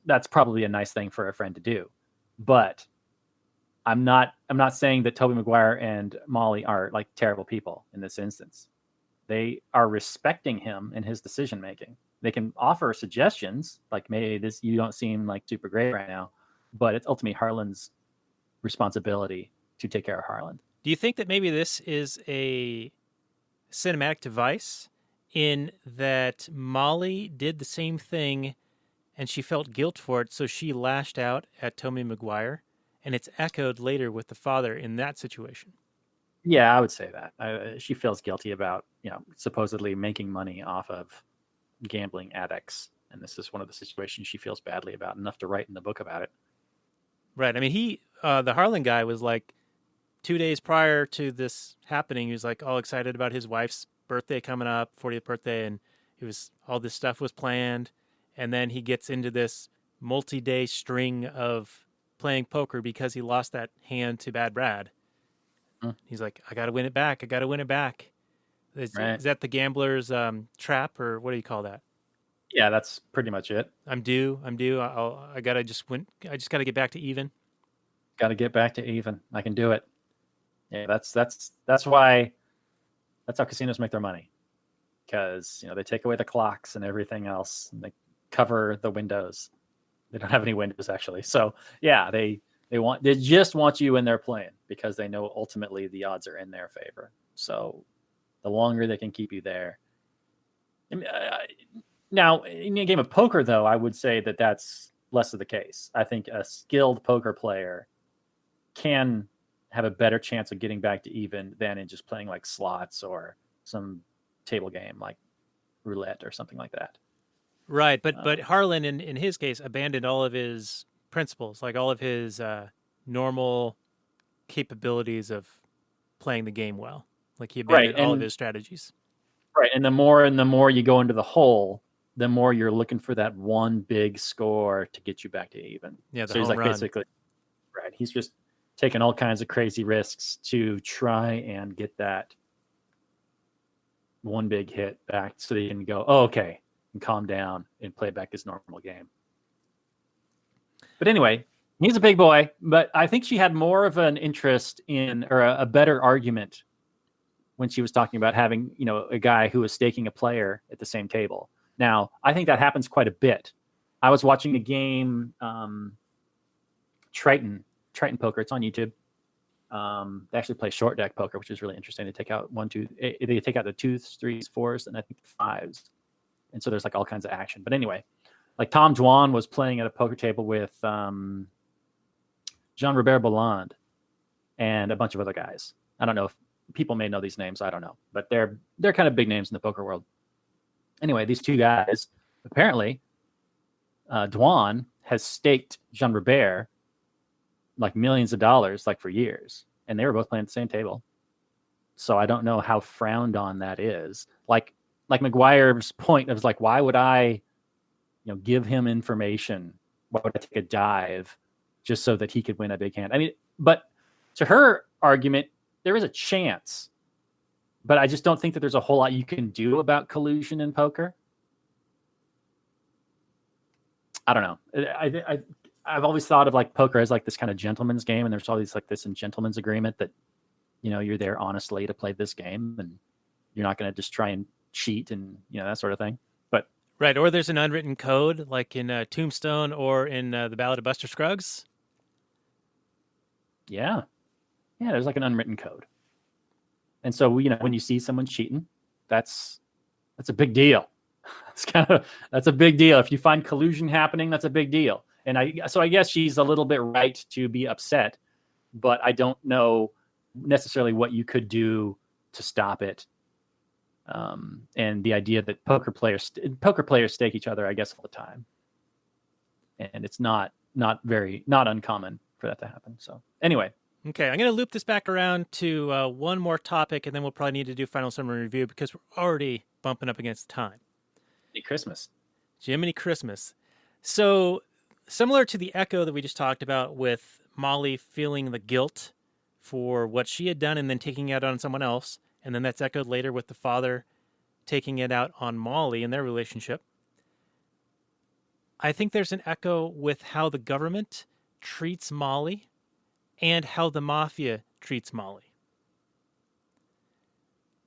That's probably a nice thing for a friend to do. But I'm not saying that Tobey Maguire and Molly are like terrible people in this instance. They are respecting him in his decision making. They can offer suggestions like, maybe this, you don't seem like super great right now, but it's ultimately Harlan's responsibility to take care of Harlan. Do you think that maybe this is a cinematic device in that Molly did the same thing and she felt guilt for it, so she lashed out at Tobey Maguire, and it's echoed later with the father in that situation? Yeah, I would say that. She feels guilty about, supposedly making money off of gambling addicts. And this is one of the situations she feels badly about, enough to write in the book about it. Right. I mean, the Harlan guy was like 2 days prior to this happening, he was like all excited about his wife's birthday coming up, 40th birthday, and all this stuff was planned. And then he gets into this multi-day string of playing poker because he lost that hand to Bad Brad. Mm. He's like, I got to win it back. I got to win it back. Right. Is that the gambler's trap, or what do you call that? Yeah, that's pretty much it. I'm due. I gotta just win. I just gotta get back to even. Got to get back to even. I can do it. Yeah, that's why that's how casinos make their money, because they take away the clocks and everything else, and they cover the windows. They don't have any windows actually. So yeah, they just want you in there playing because they know ultimately the odds are in their favor. So the longer they can keep you there. Now, in a game of poker, though, I would say that that's less of the case. I think a skilled poker player can have a better chance of getting back to even than in just playing like slots or some table game like roulette or something like that. Right, but Harlan in his case abandoned all of his principles, like all of his normal capabilities of playing the game well. Like he Right, abandoned all of his strategies. and the more you go into the hole, the more you're looking for that one big score to get you back to even. Yeah, the So he's home like, run. basically, right. He's just taking all kinds of crazy risks to try and get that one big hit back so that he can go, oh, okay, and calm down and play back his normal game. But anyway, he's a big boy, but I think she had more of an interest in, or a better argument when she was talking about having, a guy who was staking a player at the same table. Now, I think that happens quite a bit. I was watching a game, Triton Poker. It's on YouTube. They actually play short deck poker, which is really interesting. They take out they take out the 2s, 3s, 4s, and I think the 5s. And so there's like all kinds of action. But anyway, like Tom Dwan was playing at a poker table with Jean-Robert Bolland and a bunch of other guys. I don't know if people may know these names. I don't know. But they're kind of big names in the poker world. Anyway, these two guys, apparently, Dwan has staked Jean-Robert like millions of dollars, like for years. And they were both playing at the same table. So I don't know how frowned on that is. Like McGuire's point of like, why would I, give him information? Why would I take a dive just so that he could win a big hand? I mean, but to her argument, there is a chance, but I just don't think that there's a whole lot you can do about collusion in poker. I don't know. I've always thought of like poker as like this kind of gentleman's game, and there's always like this gentleman's agreement that, you're there honestly to play this game, and you're not going to just try and cheat and that sort of thing. But Right, or there's an unwritten code, like in Tombstone or in the Ballad of Buster Scruggs. yeah, there's like an unwritten code, and so when you see someone cheating, that's a big deal. That's a big deal. If you find collusion happening, that's a big deal. And I guess she's a little bit right to be upset, but I don't know necessarily what you could do to stop it. And the idea that poker players stake each other, I guess, all the time, and it's not uncommon for that to happen. So anyway, Okay, I'm going to loop this back around to one more topic, and then we'll probably need to do final summary review because we're already bumping up against time. Christmas. Jiminy Christmas. So, similar to the echo that we just talked about with Molly feeling the guilt for what she had done and then taking it out on someone else, and then that's echoed later with the father taking it out on Molly in their relationship. I think there's an echo with how the government treats Molly and how the mafia treats Molly.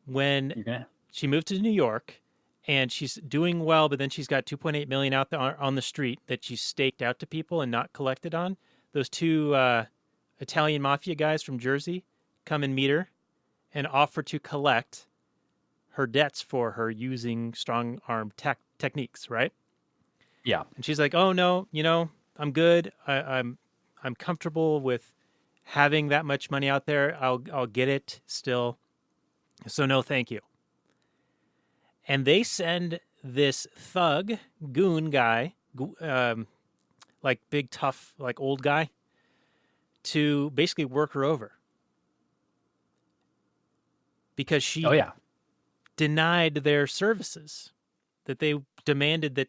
When she moved to New York and she's doing well, but then she's got 2.8 million out there on the street that she's staked out to people and not collected on. Those two Italian mafia guys from Jersey come and meet her and offer to collect her debts for her using strong arm techniques, right? Yeah. And she's like, "Oh no, I'm good. I'm comfortable with having that much money out there. I'll get it still. So no, thank you." And they send this thug goon guy, like big tough, like old guy, to basically work her over because she denied their services. That they demanded that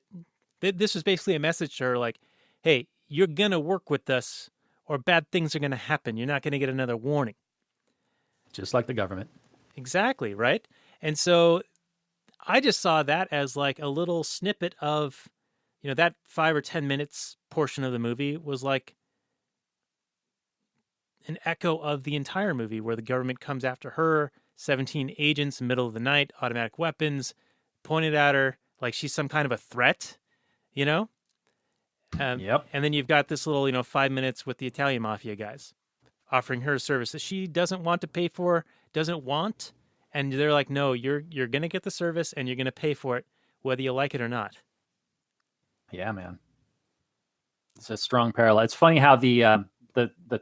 this was basically a message to her, like, "Hey, you're gonna work with us, or bad things are gonna happen. You're not gonna get another warning." Just like the government. Exactly, right? And so I just saw that as like a little snippet of, that 5 or 10 minutes portion of the movie was like an echo of the entire movie where the government comes after her, 17 agents, middle of the night, automatic weapons, pointed at her like she's some kind of a threat, you know? Yep. And then you've got this little, 5 minutes with the Italian mafia guys offering her services she doesn't want to pay for, doesn't want. And they're like, "No, you're going to get the service and you're going to pay for it, whether you like it or not." Yeah, man. It's a strong parallel. It's funny how the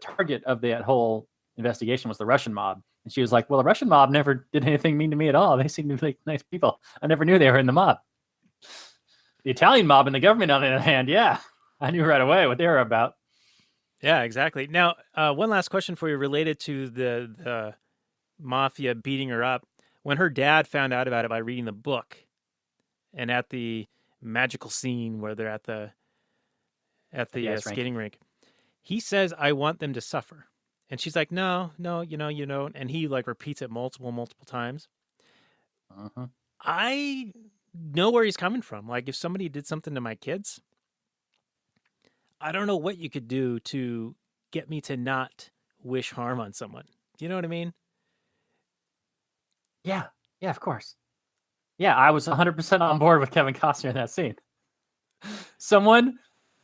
target of that whole investigation was the Russian mob. And she was like, "Well, the Russian mob never did anything mean to me at all. They seem to be like nice people. I never knew they were in the mob." The Italian mob and the government, on the other hand, yeah, I knew right away what they were about. Yeah, exactly. Now, one last question for you related to the mafia beating her up. When her dad found out about it by reading the book, and at the magical scene where they're at the skating rink, he says, "I want them to suffer," and she's like, "No, you don't." And he like repeats it multiple times. I know where he's coming from. Like, if somebody did something to my kids, I don't know what you could do to get me to not wish harm on someone. Do you know what I mean? Yeah, of course. Yeah, I was 100% on board with Kevin Costner in that scene. Someone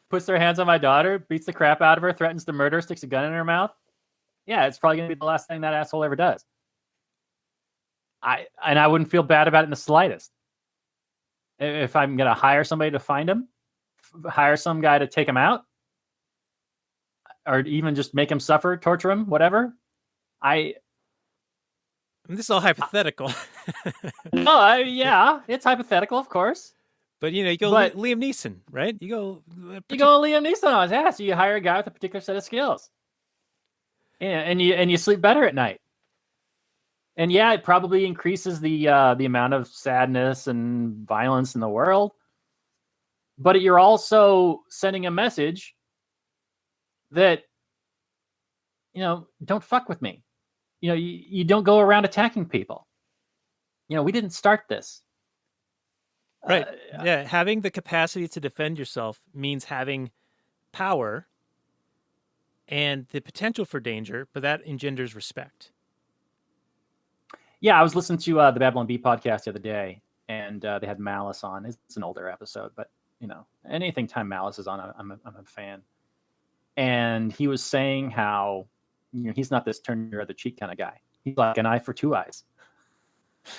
puts their hands on my daughter, beats the crap out of her, threatens to murder her, sticks a gun in her mouth. Yeah, it's probably going to be the last thing that asshole ever does. I wouldn't feel bad about it in the slightest. If I'm going to hire somebody to find him, hire some guy to take him out, or even just make him suffer, torture him, whatever. This is all hypothetical. Yeah, it's hypothetical, of course. But you go Liam Neeson, right? You go Liam Neeson on his ass. So you hire a guy with a particular set of skills, and you sleep better at night. And yeah, it probably increases the amount of sadness and violence in the world. But you're also sending a message that, don't fuck with me. You don't go around attacking people. We didn't start this. Right. Yeah. Having the capacity to defend yourself means having power and the potential for danger, but that engenders respect. Yeah, I was listening to the Babylon Bee podcast the other day, and they had Malice on. It's an older episode, but anything time Malice is on, I'm a fan. And he was saying how he's not this turn your other cheek kind of guy. He's like an eye for two eyes.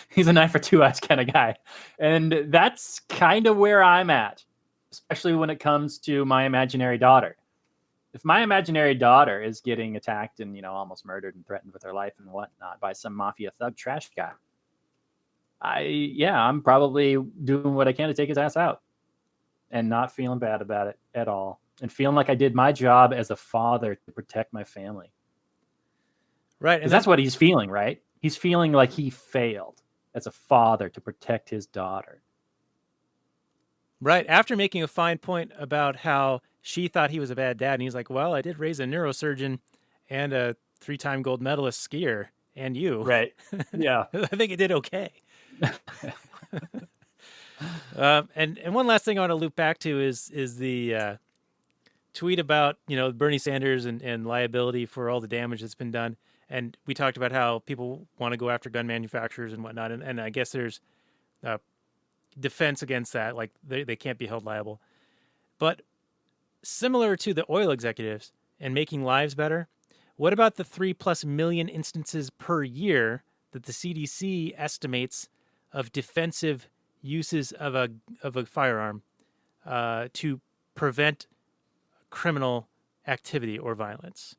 He's an eye for two eyes kind of guy, and that's kind of where I'm at, especially when it comes to my imaginary daughter. If my imaginary daughter is getting attacked and almost murdered and threatened with her life and whatnot by some mafia thug trash guy, I'm probably doing what I can to take his ass out and not feeling bad about it at all, and feeling like I did my job as a father to protect my family. Right. And Because then, that's what he's feeling, right? He's feeling like he failed as a father to protect his daughter. right, after making a fine point about how she thought he was a bad dad, and he's like, well, I did raise a neurosurgeon and a 3-time gold medalist skier and you. Right. Yeah. I think it did okay. And one last thing I want to loop back to is the tweet about Bernie Sanders and liability for all the damage that's been done. And we talked about how people want to go after gun manufacturers and whatnot. And I guess there's defense against that, like they can't be held liable. But similar to the oil executives and making lives better, what about the 3+ million instances per year that the CDC estimates of defensive uses of a firearm to prevent criminal activity or violence?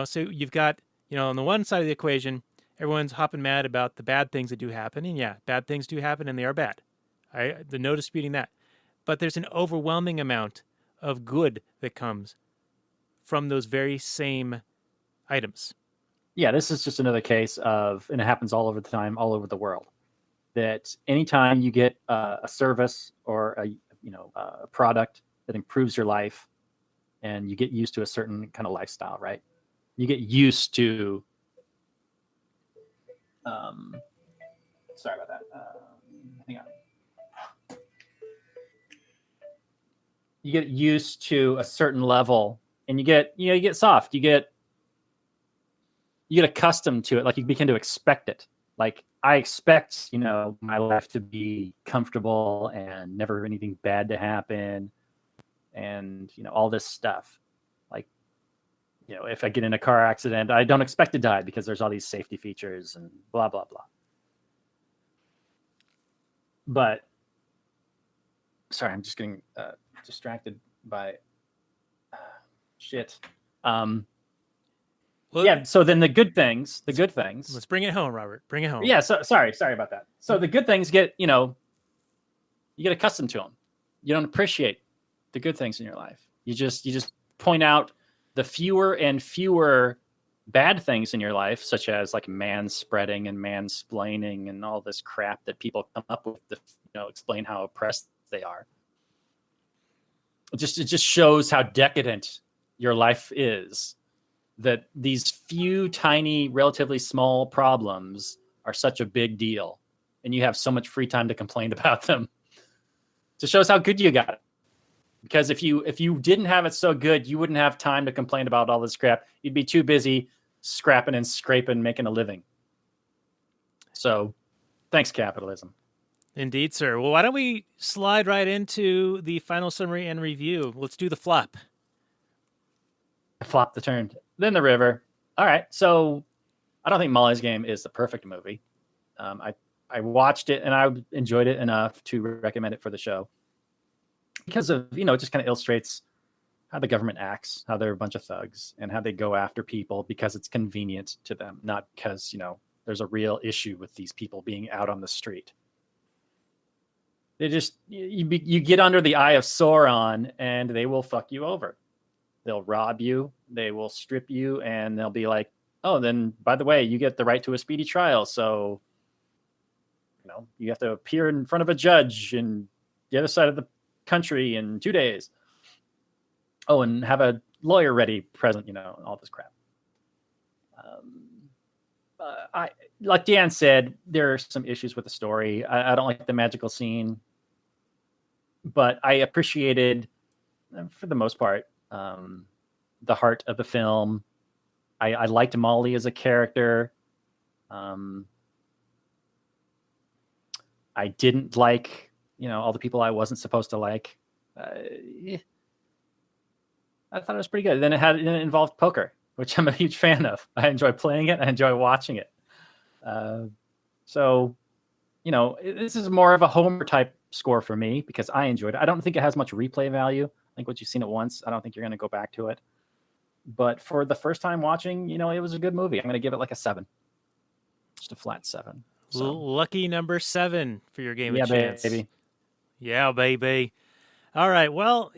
So you've got on the one side of the equation, everyone's hopping mad about the bad things that do happen, and yeah, bad things do happen, and they are bad. No disputing that. But there's an overwhelming amount of good that comes from those very same items. Yeah, this is just another case of, and it happens all over the time, all over the world, that anytime you get a service or a product that improves your life, and you get used to a certain kind of lifestyle, right? You get used to. Sorry about that. Hang on. You get used to a certain level, and you get soft. You get accustomed to it. Like, you begin to expect it. Like, I expect my life to be comfortable and never anything bad to happen, and all this stuff. Like, if I get in a car accident, I don't expect to die because there's all these safety features and blah blah blah. But sorry, I'm just getting distracted by shit. Well, Yeah. So then the good things. let's bring it home, Robert. Bring it home. Yeah. So sorry about that. So the good things you get accustomed to them. You don't appreciate the good things in your life. You just point out the fewer and fewer bad things in your life, such as like manspreading and mansplaining and all this crap that people come up with to explain how oppressed they are. It just shows how decadent your life is, that these few tiny, relatively small problems are such a big deal, and you have so much free time to complain about them. It just shows how good you got it. Because if you didn't have it so good, you wouldn't have time to complain about all this crap. You'd be too busy scrapping and scraping, making a living. So, thanks, capitalism. Indeed, sir. Well, why don't we slide right into the final summary and review? Let's do the flop. Flop the turn, then the river. All right. So, I don't think Molly's Game is the perfect movie. I watched it and I enjoyed it enough to recommend it for the show, because of it just kind of illustrates how the government acts, how they're a bunch of thugs, and how they go after people because it's convenient to them, not because there's a real issue with these people being out on the street. They just you get under the eye of Sauron, and they will fuck you over. They'll rob you, they will strip you, and they'll be like, "Oh, then by the way, you get the right to a speedy trial, so you have to appear in front of a judge in the other side of the country in 2 days. Oh, and have a lawyer ready, present, all this crap." I like Dan said, there are some issues with the story. I don't like the magical scene, but I appreciated, for the most part, the heart of the film. I liked Molly as a character. I didn't like, all the people I wasn't supposed to like. I thought it was pretty good. Then it involved poker, which I'm a huge fan of. I enjoy playing it. I enjoy watching it. So, this is more of a Homer type score for me because I enjoyed it. I don't think it has much replay value. I think once you've seen it once, I don't think you're going to go back to it. But for the first time watching, it was a good movie. I'm going to give it like a 7. Just a flat 7. So Lucky number 7 for your game of yeah, chance. baby. Yeah, baby. All right. Well,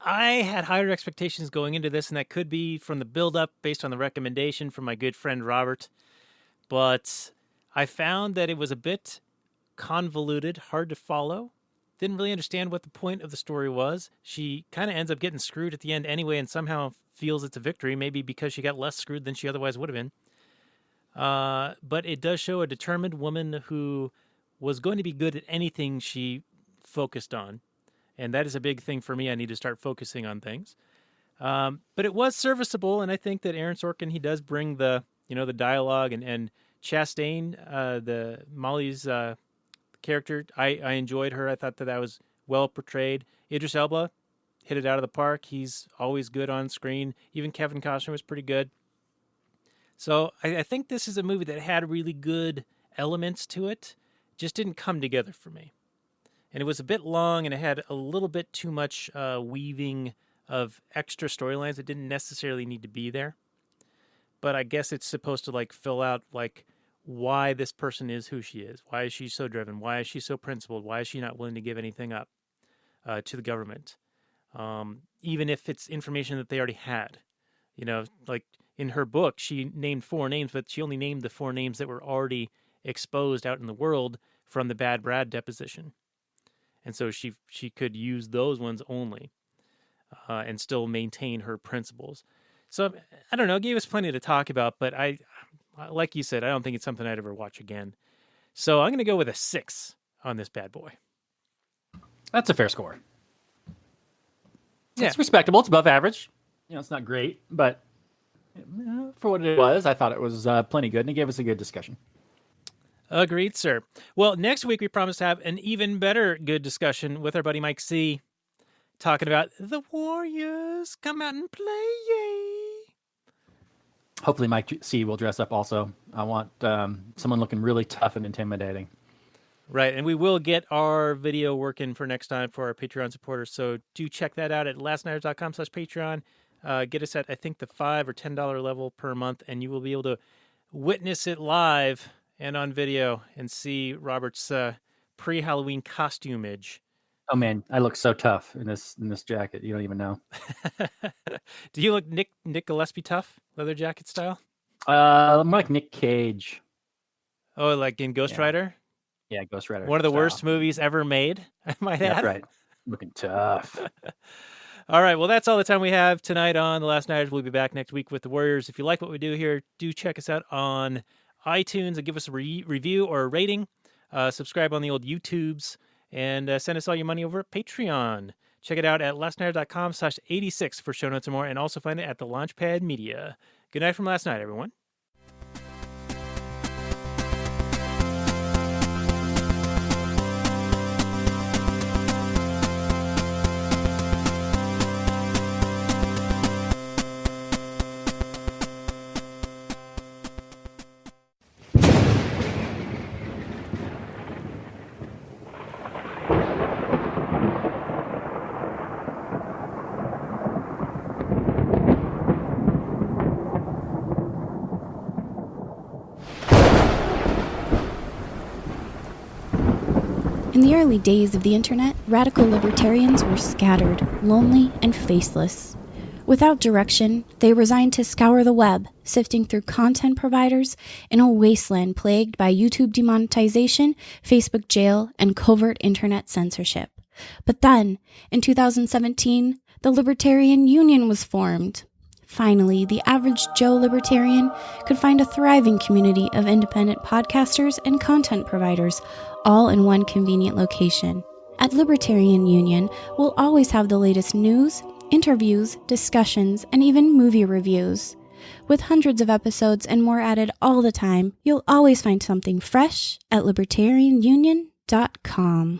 I had higher expectations going into this, and that could be from the build-up based on the recommendation from my good friend Robert. But I found that it was a bit convoluted, hard to follow. Didn't really understand what the point of the story was. She kind of ends up getting screwed at the end anyway, and somehow feels it's a victory, maybe because she got less screwed than she otherwise would have been. But it does show a determined woman who was going to be good at anything she focused on. And that is a big thing for me. I need to start focusing on things. But it was serviceable, and I think that Aaron Sorkin, he does bring the dialogue, and Chastain, the Molly's character. I enjoyed her. I thought that was well portrayed. Idris Elba hit it out of the park. He's always good on screen. Even Kevin Costner was pretty good. So I think this is a movie that had really good elements to it, just didn't come together for me. And it was a bit long, and it had a little bit too much weaving of extra storylines that didn't necessarily need to be there. But I guess it's supposed to fill out why this person is who she is. Why is she so driven? Why is she so principled? Why is she not willing to give anything up to the government? Even if it's information that they already had. Like in her book, she named 4 names, but she only named the 4 names that were already exposed out in the world from the Bad Brad deposition. And so she could use those ones only and still maintain her principles. So I don't know, it gave us plenty to talk about, but I like you said, I don't think it's something I'd ever watch again. So I'm going to go with a 6 on this bad boy. That's a fair score. Yeah. It's respectable. It's above average. It's not great, but for what it was, I thought it was plenty good, and it gave us a good discussion. Agreed, sir. Well, next week we promise to have an even better good discussion with our buddy Mike C. talking about the Warriors. Come out and play, yay! Hopefully Mike C will dress up also. I want someone looking really tough and intimidating. Right, and we will get our video working for next time for our Patreon supporters, so do check that out at lastnighters.com/Patreon. Get us at, I think, the $5 or $10 level per month, and you will be able to witness it live and on video and see Robert's pre-Halloween costumeage. Oh man, I look so tough in this jacket. You don't even know. Do you look Nick Gillespie tough, leather jacket style? I'm like Nick Cage. Oh, like in Ghost Rider? Yeah, Ghost Rider. One of the worst movies ever made, I might add. That's right. Looking tough. All right, well, that's all the time we have tonight on The Last Nighters. We'll be back next week with the Warriors. If you like what we do here, do check us out on iTunes and give us a review or a rating. Subscribe on the old YouTubes, and send us all your money over at Patreon. Check it out at lastnighter.com/86 for show notes and more, and also find it at the Launchpad Media. Good night from last night, everyone. In the early days of the internet, radical libertarians were scattered, lonely, and faceless. Without direction, they resigned to scour the web, sifting through content providers in a wasteland plagued by YouTube demonetization, Facebook jail, and covert internet censorship. But then, in 2017, the Libertarian Union was formed. Finally, the average Joe libertarian could find a thriving community of independent podcasters and content providers, all in one convenient location. At Libertarian Union, we'll always have the latest news, interviews, discussions, and even movie reviews. With hundreds of episodes and more added all the time, you'll always find something fresh at libertarianunion.com.